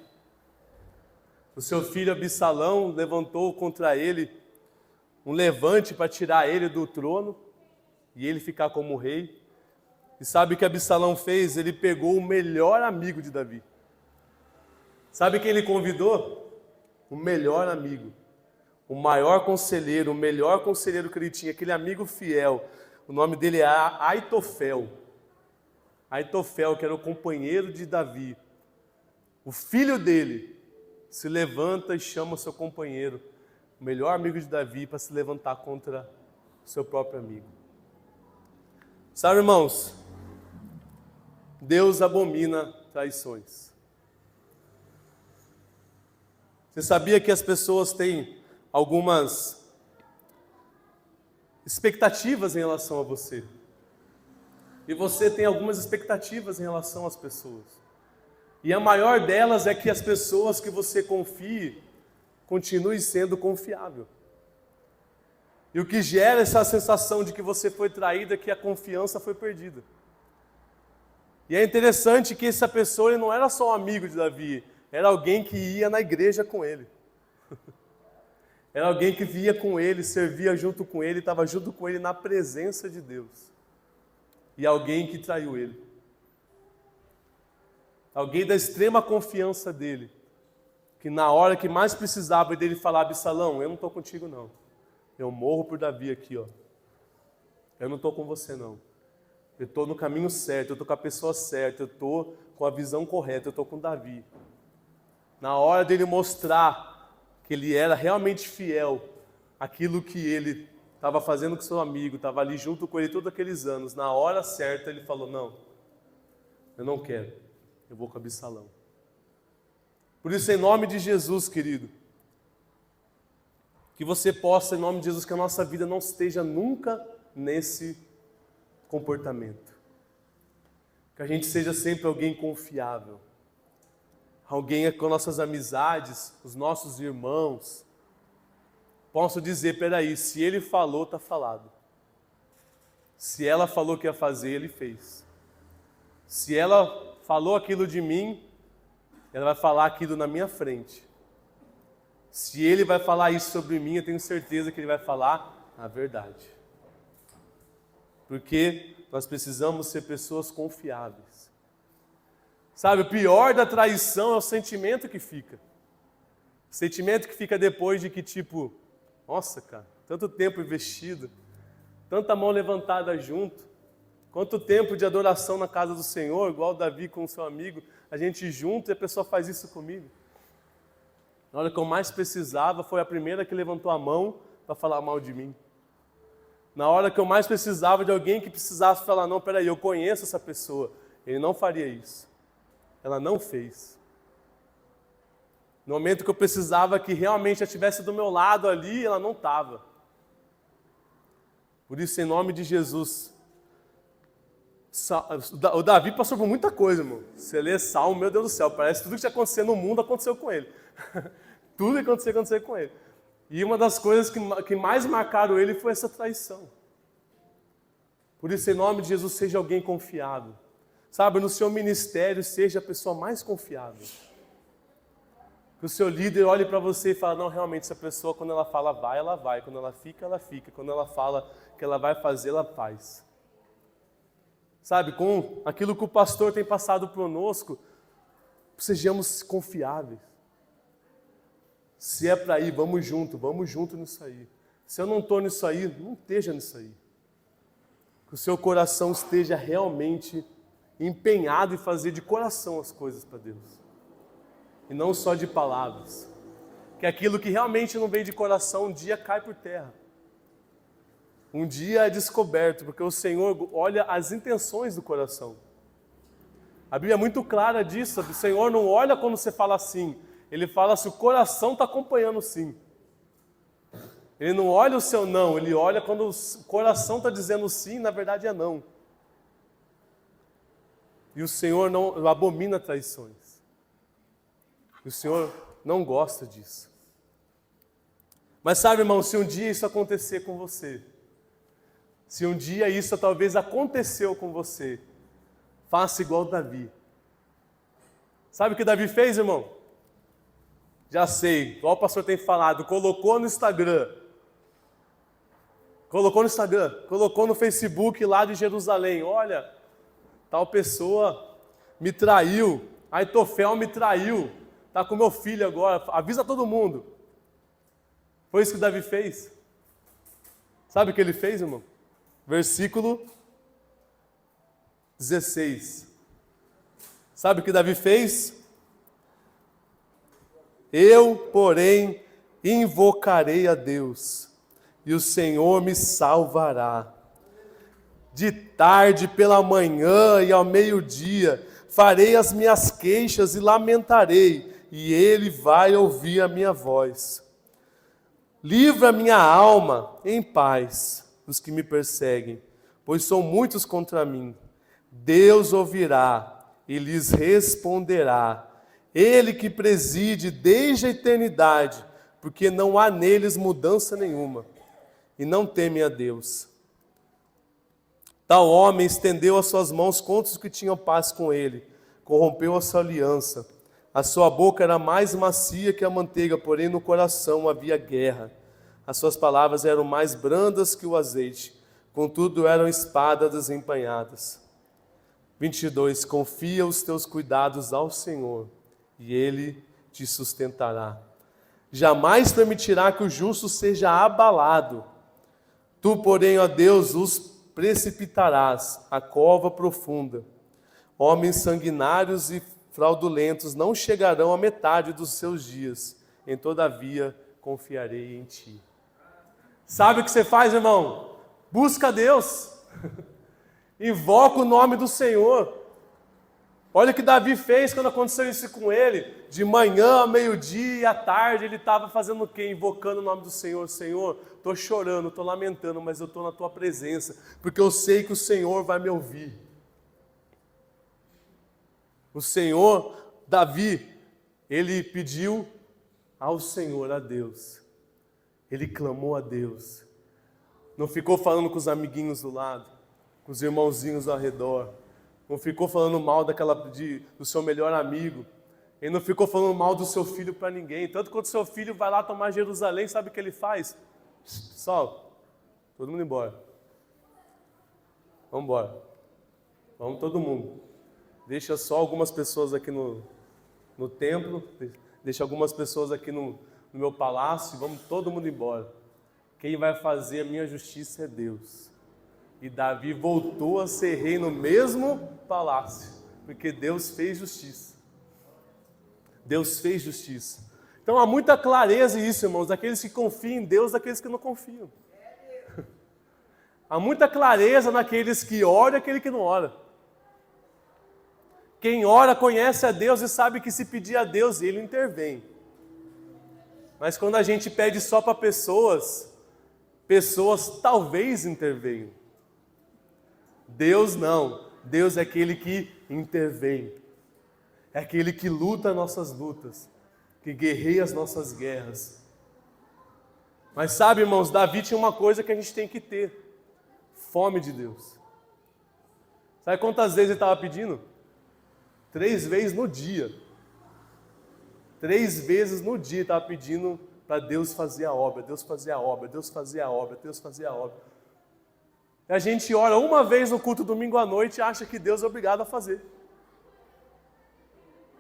O seu filho Absalão levantou contra ele um levante para tirar ele do trono e ele ficar como rei. E sabe o que Absalão fez? Ele pegou o melhor amigo de Davi. Sabe quem ele convidou? O melhor amigo, o maior conselheiro, o melhor conselheiro que ele tinha, aquele amigo fiel. O nome dele é Aitofel. Aitofel, que era o companheiro de Davi. O filho dele se levanta e chama o seu companheiro, o melhor amigo de Davi, para se levantar contra o seu próprio amigo. Sabe, irmãos, Deus abomina traições. Você sabia que as pessoas têm algumas expectativas em relação a você? E você tem algumas expectativas em relação às pessoas. E a maior delas é que as pessoas que você confie continue sendo confiável. E o que gera essa sensação de que você foi traído é que a confiança foi perdida. E é interessante que essa pessoa ele não era só um amigo de Davi, era alguém que ia na igreja com ele. Era alguém que via com ele, servia junto com ele, estava junto com ele na presença de Deus. E alguém que traiu ele. Alguém da extrema confiança dele, que na hora que mais precisava dele falar: Absalão, eu não estou contigo não. Eu morro por Davi aqui, ó. Eu não estou com você não. Eu estou no caminho certo, eu estou com a pessoa certa, eu estou com a visão correta, eu estou com Davi. Na hora dele mostrar que ele era realmente fiel àquilo que ele estava fazendo com seu amigo, estava ali junto com ele todos aqueles anos, na hora certa ele falou: não, eu não quero, eu vou com Absalão. Por isso, em nome de Jesus, querido, que você possa, em nome de Jesus, que a nossa vida não esteja nunca nesse comportamento. Que a gente seja sempre alguém confiável. Alguém com nossas amizades, os nossos irmãos, posso dizer: peraí, se ele falou, está falado. Se ela falou que ia fazer, ele fez. Se ela falou aquilo de mim, ela vai falar aquilo na minha frente. Se ele vai falar isso sobre mim, eu tenho certeza que ele vai falar a verdade. Porque nós precisamos ser pessoas confiáveis. Sabe, o pior da traição é o sentimento que fica. O sentimento que fica depois de que, tipo, nossa, cara, tanto tempo investido, tanta mão levantada junto, quanto tempo de adoração na casa do Senhor, igual Davi com o seu amigo, a gente junto e a pessoa faz isso comigo. Na hora que eu mais precisava, foi a primeira que levantou a mão para falar mal de mim. Na hora que eu mais precisava de alguém que precisasse falar: não, peraí, eu conheço essa pessoa, ele não faria isso. Ela não fez. No momento que eu precisava que realmente ela estivesse do meu lado ali, ela não estava. Por isso, em nome de Jesus, o Davi passou por muita coisa, irmão. Você lê Salmo, meu Deus do céu, parece que tudo que tinha acontecido no mundo aconteceu com ele. Tudo que aconteceu com ele. E uma das coisas que mais marcaram ele foi essa traição. Por isso, em nome de Jesus, seja alguém confiável. Sabe, no seu ministério, seja a pessoa mais confiável. Que o seu líder olhe para você e fale: não, realmente, essa pessoa, quando ela fala vai, ela vai. Quando ela fica, ela fica. Quando ela fala que ela vai fazer, ela faz. Sabe, com aquilo que o pastor tem passado conosco, sejamos confiáveis. Se é para ir, vamos junto nisso aí. Se eu não estou nisso aí, não esteja nisso aí. Que o seu coração esteja realmente empenhado em fazer de coração as coisas para Deus. E não só de palavras. Que aquilo que realmente não vem de coração, um dia cai por terra. Um dia é descoberto, porque o Senhor olha as intenções do coração. A Bíblia é muito clara disso. O Senhor não olha quando você fala sim. Ele fala se o coração está acompanhando o sim. Ele não olha o seu não, ele olha quando o coração está dizendo sim, na verdade é não. E o Senhor não abomina traições. E o Senhor não gosta disso. Mas sabe, irmão, se um dia isso acontecer com você, se um dia isso talvez aconteceu com você, faça igual Davi. Sabe o que Davi fez, irmão? Já sei, igual o pastor tem falado, colocou no Instagram, colocou no Facebook lá de Jerusalém: olha, tal pessoa me traiu, Aitofel me traiu, está com meu filho agora, avisa todo mundo. Foi isso que Davi fez. Sabe o que ele fez, irmão? Versículo 16. Sabe o que Davi fez? Eu, porém, invocarei a Deus, e o Senhor me salvará. De tarde, pela manhã e ao meio-dia, farei as minhas queixas e lamentarei, e Ele vai ouvir a minha voz. Livra a minha alma em paz dos que me perseguem, pois são muitos contra mim. Deus ouvirá e lhes responderá. Ele que preside desde a eternidade, porque não há neles mudança nenhuma, e não temem a Deus. Tal homem estendeu as suas mãos contra os que tinham paz com ele, corrompeu a sua aliança. A sua boca era mais macia que a manteiga, porém no coração havia guerra. As suas palavras eram mais brandas que o azeite, contudo eram espadas desembainhadas. 22. Confia os teus cuidados ao Senhor, e Ele te sustentará. Jamais permitirá que o justo seja abalado. Tu, porém, ó Deus, os precipitarás à cova profunda. Homens sanguinários e fraudulentos não chegarão à metade dos seus dias. Todavia, confiarei em ti. Sabe o que você faz, irmão? Busca Deus. Invoca o nome do Senhor. Olha o que Davi fez quando aconteceu isso com ele. De manhã, ao meio-dia e à tarde, ele estava fazendo o quê? Invocando o nome do Senhor. Senhor, estou chorando, estou lamentando, mas eu estou na tua presença, porque eu sei que o Senhor vai me ouvir. O Senhor, Davi, ele pediu ao Senhor, a Deus. Ele clamou a Deus. Não ficou falando com os amiguinhos do lado, com os irmãozinhos ao redor. Não ficou falando mal do seu melhor amigo. Ele não ficou falando mal do seu filho para ninguém. Tanto quando seu filho vai lá tomar Jerusalém, sabe o que ele faz? Pessoal, todo mundo embora. Vamos embora. Vamos todo mundo. Deixa só algumas pessoas aqui no templo. Deixa algumas pessoas aqui no meu palácio. Vamos todo mundo embora. Quem vai fazer a minha justiça é Deus. E Davi voltou a ser rei no mesmo palácio, porque Deus fez justiça. Deus fez justiça. Então há muita clareza nisso, irmãos, daqueles que confiam em Deus, daqueles que não confiam. Há muita clareza naqueles que oram e aquele que não ora. Quem ora conhece a Deus e sabe que se pedir a Deus, Ele intervém. Mas quando a gente pede só para pessoas talvez intervenham. Deus não. Deus é aquele que intervém. É aquele que luta as nossas lutas, que guerreia as nossas guerras. Mas sabe, irmãos, Davi tinha uma coisa que a gente tem que ter: fome de Deus. Sabe quantas vezes ele estava pedindo? 3 vezes no dia. 3 vezes no dia ele estava pedindo para Deus fazer a obra, Deus fazer a obra, Deus fazer a obra, Deus fazer a obra. E a gente ora uma vez no culto domingo à noite e acha que Deus é obrigado a fazer.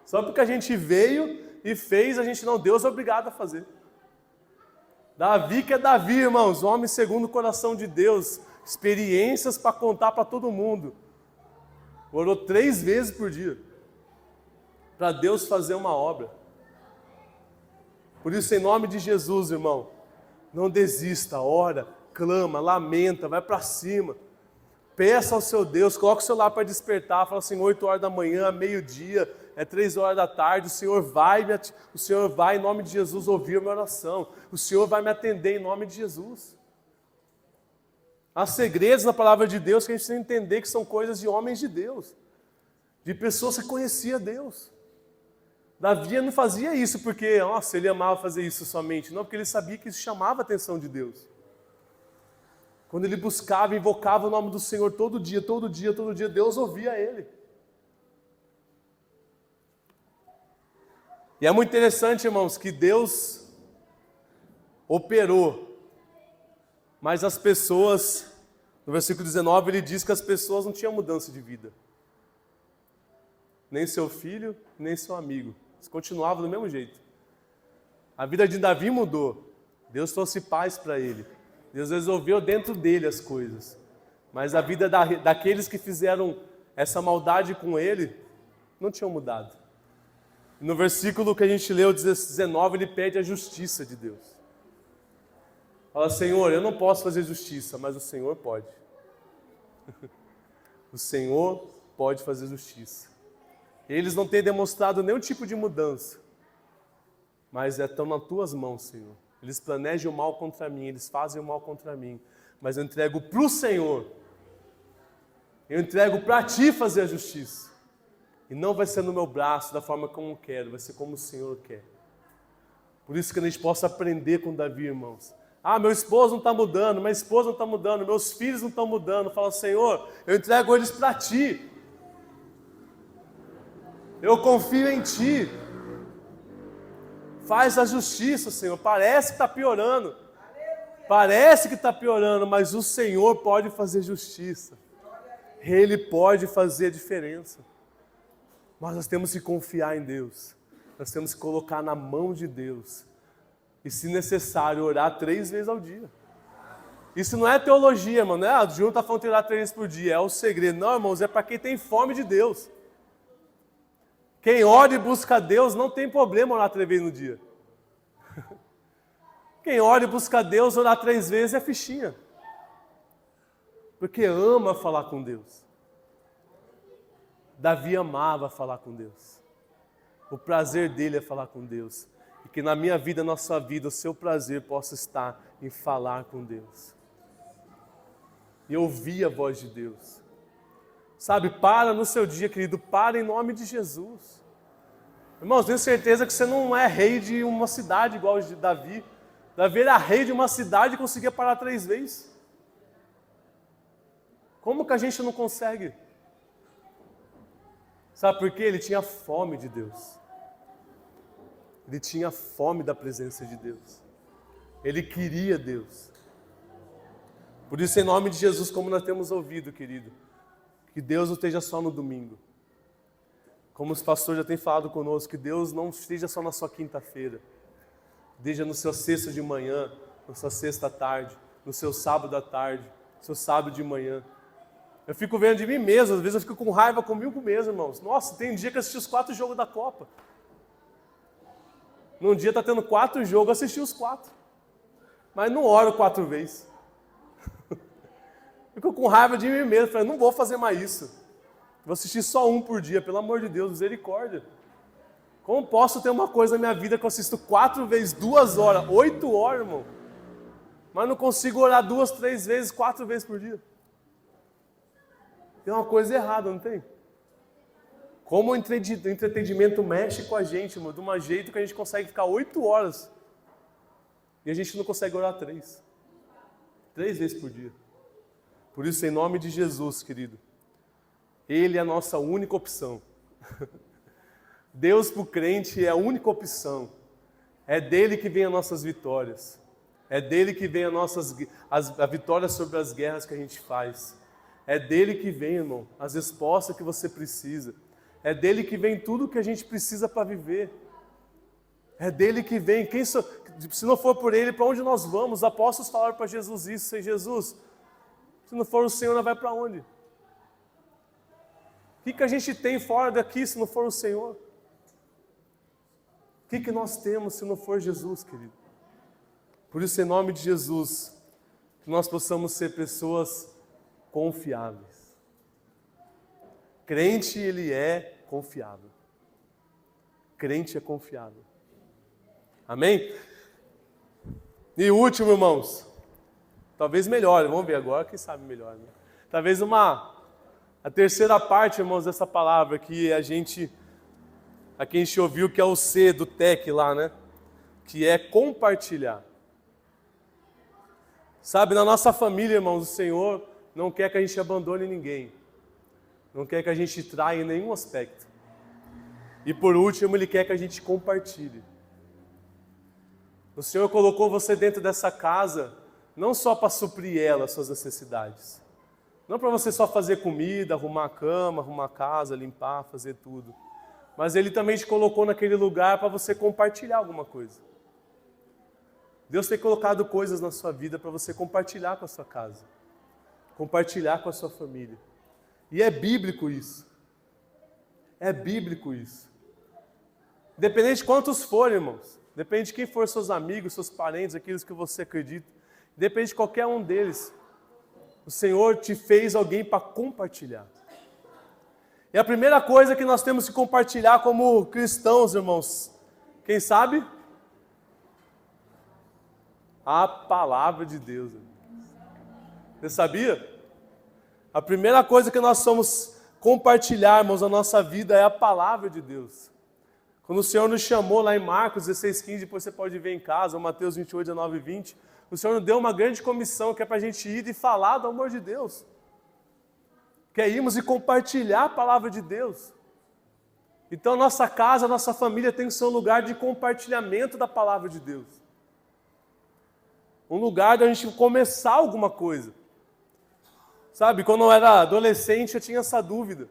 Só porque a gente veio e fez, a gente não, Deus é obrigado a fazer. Davi que é Davi, irmãos, homem segundo o coração de Deus, experiências para contar para todo mundo. Orou 3 vezes por dia, para Deus fazer uma obra. Por isso, em nome de Jesus, irmão, não desista, ora, clama, lamenta, vai para cima. Peça ao seu Deus, coloca o celular para despertar, fala assim, 8 horas da manhã, meio-dia, 3 horas da tarde, o Senhor vai em nome de Jesus ouvir a minha oração. O Senhor vai me atender em nome de Jesus. Há segredos na palavra de Deus que a gente tem que entender que são coisas de homens de Deus, de pessoas que conheciam Deus. Davi não fazia isso porque, nossa, ele amava fazer isso somente. Não, porque ele sabia que isso chamava a atenção de Deus. Quando ele buscava e invocava o nome do Senhor todo dia, Deus ouvia ele. E é muito interessante, irmãos, que Deus operou, mas as pessoas, no versículo 19, ele diz que as pessoas não tinham mudança de vida. Nem seu filho, nem seu amigo. Eles continuavam do mesmo jeito. A vida de Davi mudou. Deus trouxe paz para ele. Deus resolveu dentro dele as coisas. Mas a vida daqueles que fizeram essa maldade com ele, não tinham mudado. No versículo que a gente leu, 19, ele pede a justiça de Deus. Fala, Senhor, eu não posso fazer justiça, mas o Senhor pode. O Senhor pode fazer justiça. Eles não têm demonstrado nenhum tipo de mudança. mas estão nas tuas mãos, Senhor. Eles planejam o mal contra mim, eles fazem o mal contra mim, mas eu entrego para o Senhor. Eu entrego para Ti fazer a justiça. E não vai ser no meu braço, da forma como eu quero, vai ser como o Senhor quer. Por isso que a gente possa aprender com Davi, irmãos. Ah, meu esposo não está mudando, minha esposa não está mudando, meus filhos não estão mudando. Fala, Senhor, eu entrego eles para Ti. Eu confio em Ti. Faz a justiça, Senhor. Parece que está piorando. Parece que está piorando, mas o Senhor pode fazer justiça. Ele pode fazer a diferença. Mas nós temos que confiar em Deus. Nós temos que colocar na mão de Deus. E, se necessário, orar 3 vezes ao dia. Isso não é teologia, irmão. Não é? O Júnior está falando de orar 3 vezes por dia. É o segredo. Não, irmãos, é para quem tem fome de Deus. Quem ora e busca a Deus não tem problema orar 3 vezes no dia. Quem ora e busca a Deus, orar 3 vezes é fichinha. Porque ama falar com Deus. Davi amava falar com Deus. O prazer dele é falar com Deus. E que na minha vida, na sua vida, o seu prazer possa estar em falar com Deus. E ouvir a voz de Deus. Sabe, para no seu dia, querido, para em nome de Jesus. Irmãos, tenho certeza que você não é rei de uma cidade igual de Davi. Davi era rei de uma cidade e conseguia parar 3 vezes. Como que a gente não consegue? Sabe por quê? Ele tinha fome de Deus. Ele tinha fome da presença de Deus. Ele queria Deus. Por isso, em nome de Jesus, como nós temos ouvido, querido, que Deus não esteja só no domingo. Como os pastores já têm falado conosco, que Deus não esteja só na sua quinta-feira. Esteja no seu sexta de manhã, na sua sexta à tarde, no seu sábado à tarde, no seu sábado de manhã. Eu fico vendo de mim mesmo, às vezes eu fico com raiva comigo mesmo, irmãos. Nossa, tem dia que eu assisti os 4 jogos da Copa. Num dia está tendo 4 jogos, eu assisti os 4. Mas não oro 4 vezes. Fico com raiva de mim mesmo, falei, não vou fazer mais isso. Vou assistir só 1 por dia, pelo amor de Deus, misericórdia. Como posso ter uma coisa na minha vida que eu assisto 4 vezes, 2 horas, 8 horas, irmão? Mas não consigo orar 2, 3 vezes, 4 vezes por dia. Tem uma coisa errada, não tem? Como o entretenimento mexe com a gente, irmão, de um jeito que a gente consegue ficar 8 horas e a gente não consegue orar 3 vezes por dia. Por isso, em nome de Jesus, querido, Ele é a nossa única opção. Deus para o crente é a única opção. É dele que vem as nossas vitórias. É dele que vem a vitória sobre as guerras que a gente faz. É dele que vem, irmão, as respostas que você precisa. É dele que vem tudo que a gente precisa para viver. É dele que vem. Se não for por ele, para onde nós vamos? Os apóstolos falaram para Jesus isso. Sem Jesus, se não for o Senhor, nós vai para onde? O que a gente tem fora daqui se não for o Senhor? O que nós temos se não for Jesus, querido? Por isso, em nome de Jesus, que nós possamos ser pessoas confiáveis. Crente, ele é confiável. Crente é confiável. Amém? E o último, irmãos, talvez melhor, vamos ver agora, quem sabe melhor, né? Talvez a terceira parte, irmãos, dessa palavra que aqui a gente ouviu que é o C do TEC lá, né? Que é compartilhar. Sabe, na nossa família, irmãos, o Senhor não quer que a gente abandone ninguém. Não quer que a gente traia em nenhum aspecto. E por último, Ele quer que a gente compartilhe. O Senhor colocou você dentro dessa casa, não só para suprir ela, suas necessidades. Não para você só fazer comida, arrumar a cama, arrumar a casa, limpar, fazer tudo. Mas Ele também te colocou naquele lugar para você compartilhar alguma coisa. Deus tem colocado coisas na sua vida para você compartilhar com a sua casa. Compartilhar com a sua família. E é bíblico isso. É bíblico isso. Independente de quantos forem, irmãos. Depende de quem for seus amigos, seus parentes, aqueles que você acredita. Depende de qualquer um deles. O Senhor te fez alguém para compartilhar. E a primeira coisa que nós temos que compartilhar como cristãos, irmãos, quem sabe? A palavra de Deus. Você sabia? A primeira coisa que nós somos compartilharmos na nossa vida é a palavra de Deus. Quando o Senhor nos chamou lá em Marcos 16:15, depois você pode ver em casa, ou Mateus 28, 19 e 20, o Senhor nos deu uma grande comissão que é para a gente ir e falar do amor de Deus. Que é irmos e compartilhar a palavra de Deus. Então nossa casa, nossa família tem que ser um lugar de compartilhamento da palavra de Deus. Um lugar de a gente começar alguma coisa. Sabe, quando eu era adolescente eu tinha essa dúvida.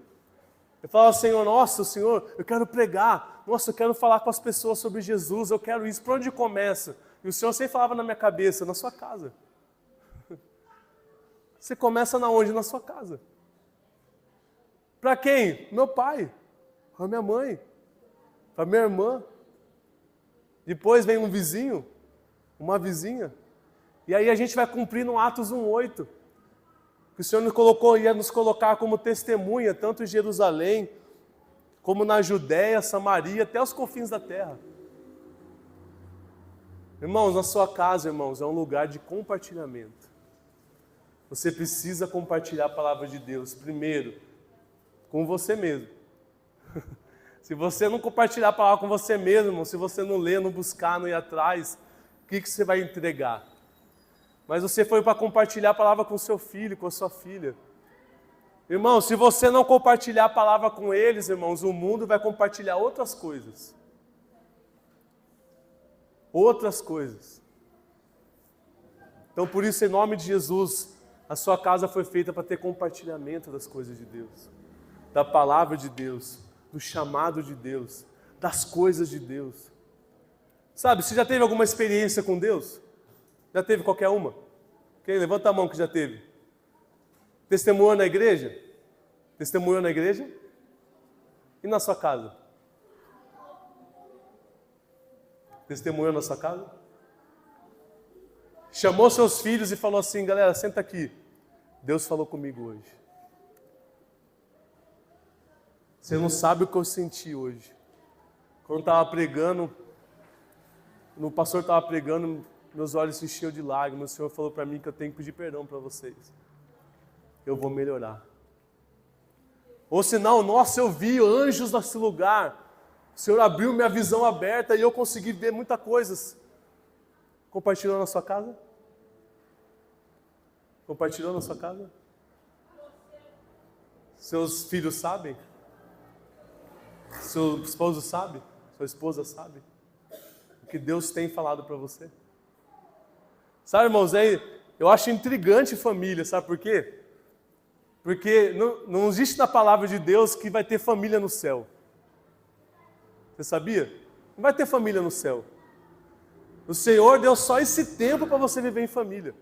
Eu falava, Senhor, nossa, Senhor, eu quero pregar. Nossa, eu quero falar com as pessoas sobre Jesus, eu quero isso. Por onde começa? E o Senhor sempre falava na minha cabeça, na sua casa. Você começa na onde? Na sua casa. Para quem? Meu pai, para minha mãe, para minha irmã. Depois vem um vizinho, uma vizinha. E aí a gente vai cumprir no Atos 1:8. Que o Senhor nos colocou, ia nos colocar como testemunha, tanto em Jerusalém, como na Judéia, Samaria, até os confins da terra. Irmãos, na sua casa, irmãos, é um lugar de compartilhamento. Você precisa compartilhar a palavra de Deus, primeiro, com você mesmo. Se você não compartilhar a palavra com você mesmo, irmão, se você não ler, não buscar, não ir atrás, o que você vai entregar? Mas você foi para compartilhar a palavra com seu filho, com a sua filha. Irmão, se você não compartilhar a palavra com eles, irmãos, o mundo vai compartilhar outras coisas. Outras coisas. Então, por isso, em nome de Jesus, a sua casa foi feita para ter compartilhamento das coisas de Deus, da palavra de Deus, do chamado de Deus, das coisas de Deus. Sabe, você já teve alguma experiência com Deus? Já teve qualquer uma? Quem? Levanta a mão que já teve. Testemunhou na igreja? Testemunhou na igreja? E na sua casa? Testemunhou na sua casa? Chamou seus filhos e falou assim, galera, senta aqui. Deus falou comigo hoje. Você não sabe o que eu senti hoje. Quando eu estava pregando, o pastor estava pregando, meus olhos se enchiam de lágrimas. O Senhor falou para mim que eu tenho que pedir perdão para vocês. Eu vou melhorar. Ou senão, nossa, eu vi anjos nesse lugar. O Senhor abriu minha visão aberta e eu consegui ver muitas coisas. Compartilhou na sua casa? Compartilhou na sua casa? Seus filhos sabem? Seu esposo sabe? Sua esposa sabe? O que Deus tem falado para você? Sabe, irmãos, eu acho intrigante família, sabe por quê? Porque não existe na palavra de Deus que vai ter família no céu. Você sabia? Não vai ter família no céu. O Senhor deu só esse tempo para você viver em família.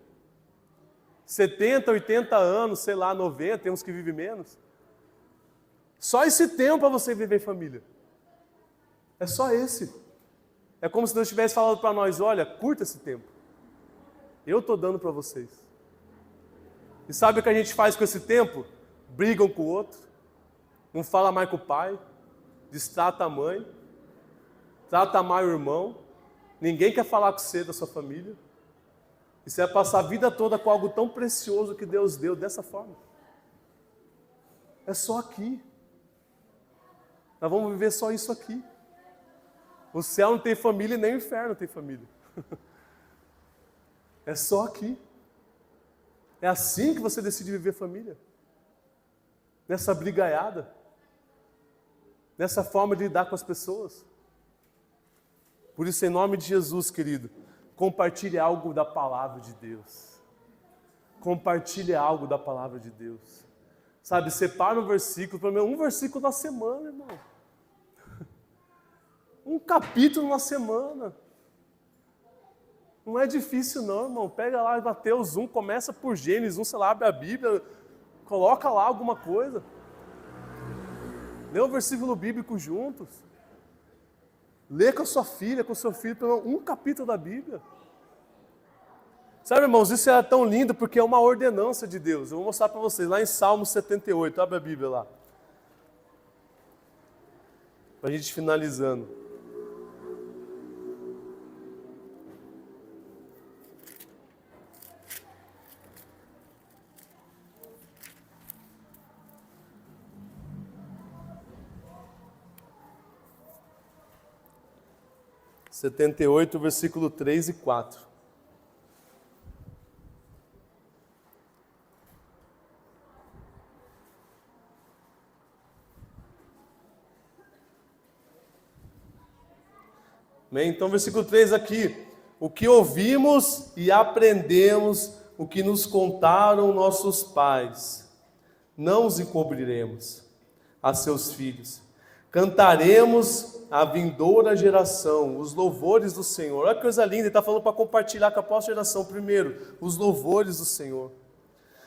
70, 80 anos, sei lá, 90, tem uns que vivem menos. Só esse tempo para você viver em família. É só esse. É como se Deus tivesse falado para nós, olha, curta esse tempo. Eu estou dando para vocês. E sabe o que a gente faz com esse tempo? Brigam com o outro, não fala mais com o pai, destrata a mãe, trata mal o irmão, ninguém quer falar com você da sua família. E você vai passar a vida toda com algo tão precioso que Deus deu dessa forma. É só aqui. Nós vamos viver só isso aqui. O céu não tem família e nem o inferno tem família. É só aqui. É assim que você decide viver família. Nessa brigaiada. Nessa forma de lidar com as pessoas. Por isso, em nome de Jesus, querido, compartilhe algo da palavra de Deus. Compartilhe algo da palavra de Deus. Sabe, separa um versículo, pelo menos um versículo na semana, irmão. Um capítulo na semana. Não é difícil não, irmão. Pega lá Mateus 1, começa por Gênesis 1, sei lá, abre a Bíblia, coloca lá alguma coisa. Lê um versículo bíblico juntos. Lê com a sua filha, com o seu filho, pelo menos um capítulo da Bíblia. Sabe, irmãos, isso é tão lindo porque é uma ordenança de Deus. Eu vou mostrar para vocês, lá em Salmo 78, abre a Bíblia lá. Para a gente finalizando. 78, versículo 3 e 4. Amém? Então, versículo 3 aqui. O que ouvimos e aprendemos, o que nos contaram nossos pais, não os encobriremos a seus filhos. Cantaremos à vindoura geração os louvores do Senhor. Olha que coisa linda, ele está falando para compartilhar com a próxima geração. Primeiro, os louvores do Senhor.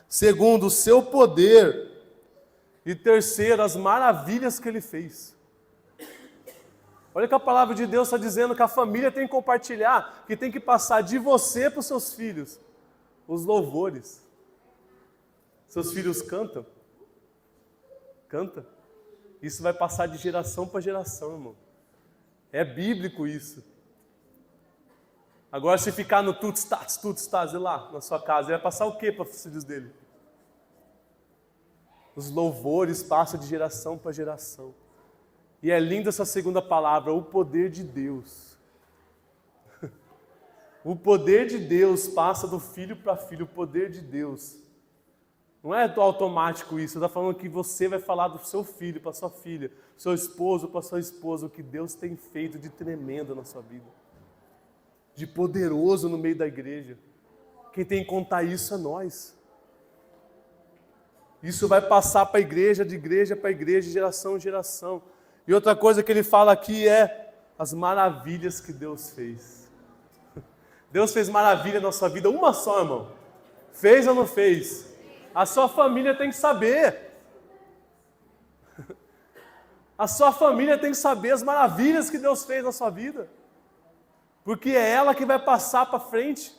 Segundo, o seu poder. E terceiro, as maravilhas que ele fez. Olha que a palavra de Deus está dizendo que a família tem que compartilhar, que tem que passar de você para os seus filhos os louvores. Seus filhos cantam? Canta? Isso vai passar de geração para geração, irmão. É bíblico isso. Agora, se ficar no tuts, lá na sua casa, ele vai passar o que para os filhos dele? Os louvores passam de geração para geração. E é linda essa segunda palavra, o poder de Deus. O poder de Deus passa do filho para filho, o poder de Deus. Não é automático isso, está falando que você vai falar do seu filho para sua filha, seu esposo para sua esposa, o que Deus tem feito de tremendo na sua vida. De poderoso no meio da igreja. Quem tem que contar isso é nós. Isso vai passar para a igreja, de igreja para igreja, de geração em geração. E outra coisa que ele fala aqui é as maravilhas que Deus fez. Deus fez maravilha na sua vida, uma só, irmão. Fez ou não fez? A sua família tem que saber. A sua família tem que saber as maravilhas que Deus fez na sua vida. Porque é ela que vai passar para frente.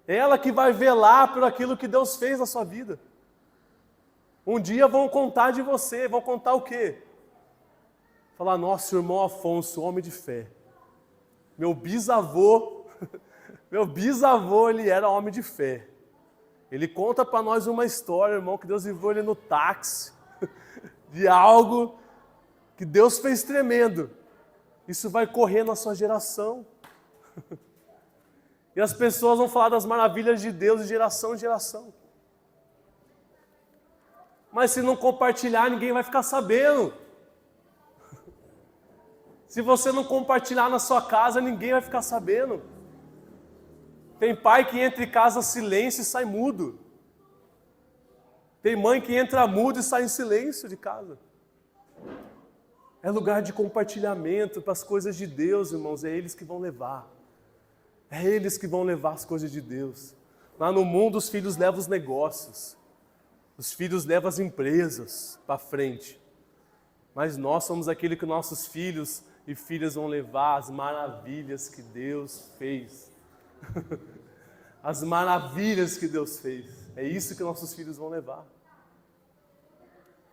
É ela que vai velar por aquilo que Deus fez na sua vida. Um dia vão contar de você, vão contar o quê? Falar, nosso irmão Afonso, homem de fé. Meu bisavô, ele era homem de fé. Ele conta para nós uma história, irmão, que Deus levou ele no táxi, de algo que Deus fez tremendo. Isso vai correr na sua geração. E as pessoas vão falar das maravilhas de Deus de geração em geração. Mas se não compartilhar, ninguém vai ficar sabendo. Se você não compartilhar na sua casa, ninguém vai ficar sabendo. Tem pai que entra em casa silêncio e sai mudo. Tem mãe que entra mudo e sai em silêncio de casa. É lugar de compartilhamento para as coisas de Deus, irmãos. É eles que vão levar. É eles que vão levar as coisas de Deus. Lá no mundo, os filhos levam os negócios. Os filhos levam as empresas para frente. Mas nós somos aquele que nossos filhos e filhas vão levar as maravilhas que Deus fez. As maravilhas que Deus fez. É isso que nossos filhos vão levar.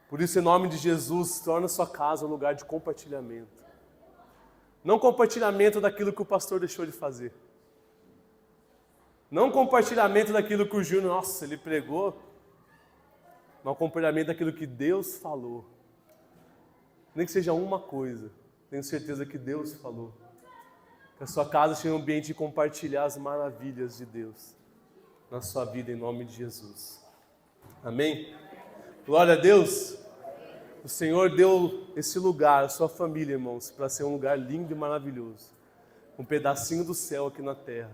Por isso, em nome de Jesus, torna a sua casa um lugar de compartilhamento. Não compartilhamento daquilo que o pastor deixou de fazer. Não compartilhamento daquilo que o Júnior, nossa, ele pregou. Mas compartilhamento daquilo que Deus falou. Nem que seja uma coisa, tenho certeza que Deus falou. Que a sua casa seja um ambiente de compartilhar as maravilhas de Deus na sua vida, em nome de Jesus. Amém? Glória a Deus. O Senhor deu esse lugar, a sua família, irmãos, para ser um lugar lindo e maravilhoso. Um pedacinho do céu aqui na terra.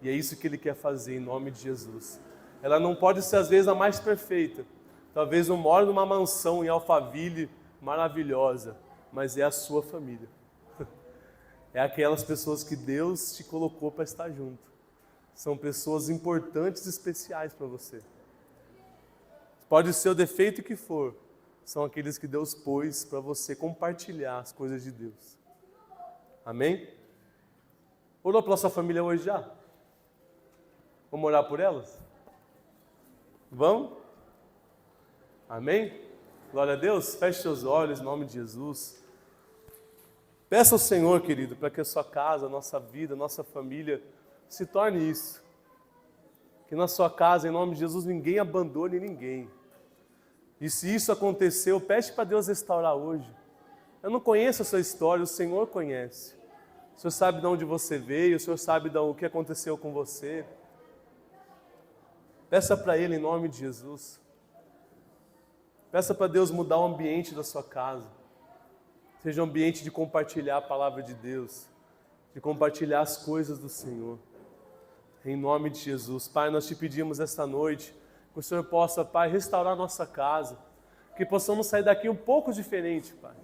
E é isso que Ele quer fazer, em nome de Jesus. Ela não pode ser, às vezes, a mais perfeita. Talvez não more numa mansão em Alphaville maravilhosa, mas é a sua família. É aquelas pessoas que Deus te colocou para estar junto. São pessoas importantes e especiais para você. Pode ser o defeito que for, são aqueles que Deus pôs para você compartilhar as coisas de Deus. Amém? Orou pela sua família hoje já? Vamos orar por elas? Vamos? Amém? Glória a Deus. Feche seus olhos em nome de Jesus. Peça ao Senhor, querido, para que a sua casa, a nossa vida, a nossa família se torne isso. Que na sua casa, em nome de Jesus, ninguém abandone ninguém. E se isso aconteceu, pede para Deus restaurar hoje. Eu não conheço a sua história, o Senhor conhece. O Senhor sabe de onde você veio, o Senhor sabe o que aconteceu com você. Peça para Ele em nome de Jesus. Peça para Deus mudar o ambiente da sua casa. Seja um ambiente de compartilhar a palavra de Deus, de compartilhar as coisas do Senhor. Em nome de Jesus. Pai, nós te pedimos esta noite que o Senhor possa, Pai, restaurar a nossa casa, que possamos sair daqui um pouco diferente, Pai.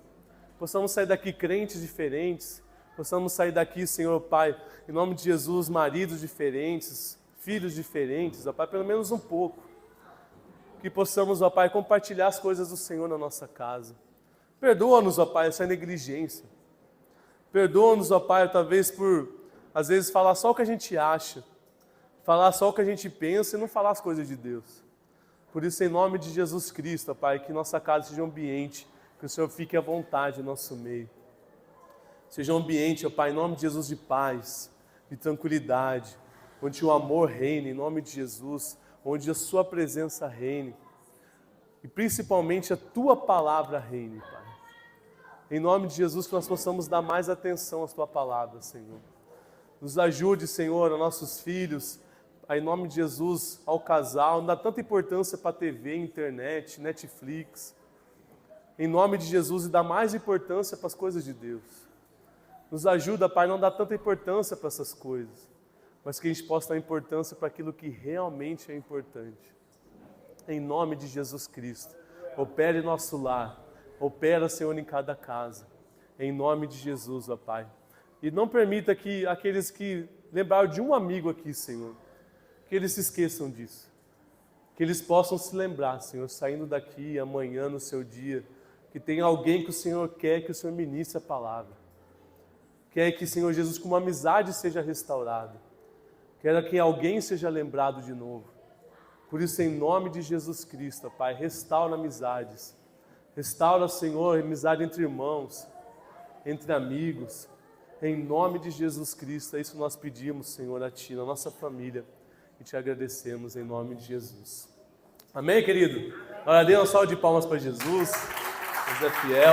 Possamos sair daqui crentes diferentes, possamos sair daqui, Senhor, Pai, em nome de Jesus, maridos diferentes, filhos diferentes, ó Pai, pelo menos um pouco. Que possamos, ó Pai, compartilhar as coisas do Senhor na nossa casa. Perdoa-nos, ó Pai, essa negligência. Perdoa-nos, ó Pai, talvez por, às vezes, falar só o que a gente acha, falar só o que a gente pensa e não falar as coisas de Deus. Por isso, em nome de Jesus Cristo, ó Pai, que nossa casa seja um ambiente, que o Senhor fique à vontade no nosso meio. Seja um ambiente, ó Pai, em nome de Jesus, de paz, de tranquilidade, onde o amor reine, em nome de Jesus, onde a Sua presença reine. E principalmente a Tua palavra reine, Pai. Em nome de Jesus, que nós possamos dar mais atenção à Tua palavra, Senhor. Nos ajude, Senhor, a nossos filhos, em nome de Jesus, ao casal, não dá tanta importância para a TV, internet, Netflix. Em nome de Jesus, e dá mais importância para as coisas de Deus. Nos ajuda, Pai, não dá tanta importância para essas coisas, mas que a gente possa dar importância para aquilo que realmente é importante. Em nome de Jesus Cristo, opere em nosso lar, opera, Senhor, em cada casa. Em nome de Jesus, ó Pai. E não permita que aqueles que lembraram de um amigo aqui, Senhor, que eles se esqueçam disso. Que eles possam se lembrar, Senhor, saindo daqui amanhã no seu dia, que tem alguém que o Senhor quer que o Senhor ministre a palavra. Quer que, Senhor Jesus, com uma amizade seja restaurada. Quer que alguém seja lembrado de novo. Por isso, em nome de Jesus Cristo, Pai, restaura amizades. Restaura, Senhor, amizade entre irmãos, entre amigos. Em nome de Jesus Cristo, é isso que nós pedimos, Senhor, a Ti, na nossa família. E Te agradecemos em nome de Jesus. Amém, querido? Olha, dê um salve de palmas para Jesus. Deus é fiel.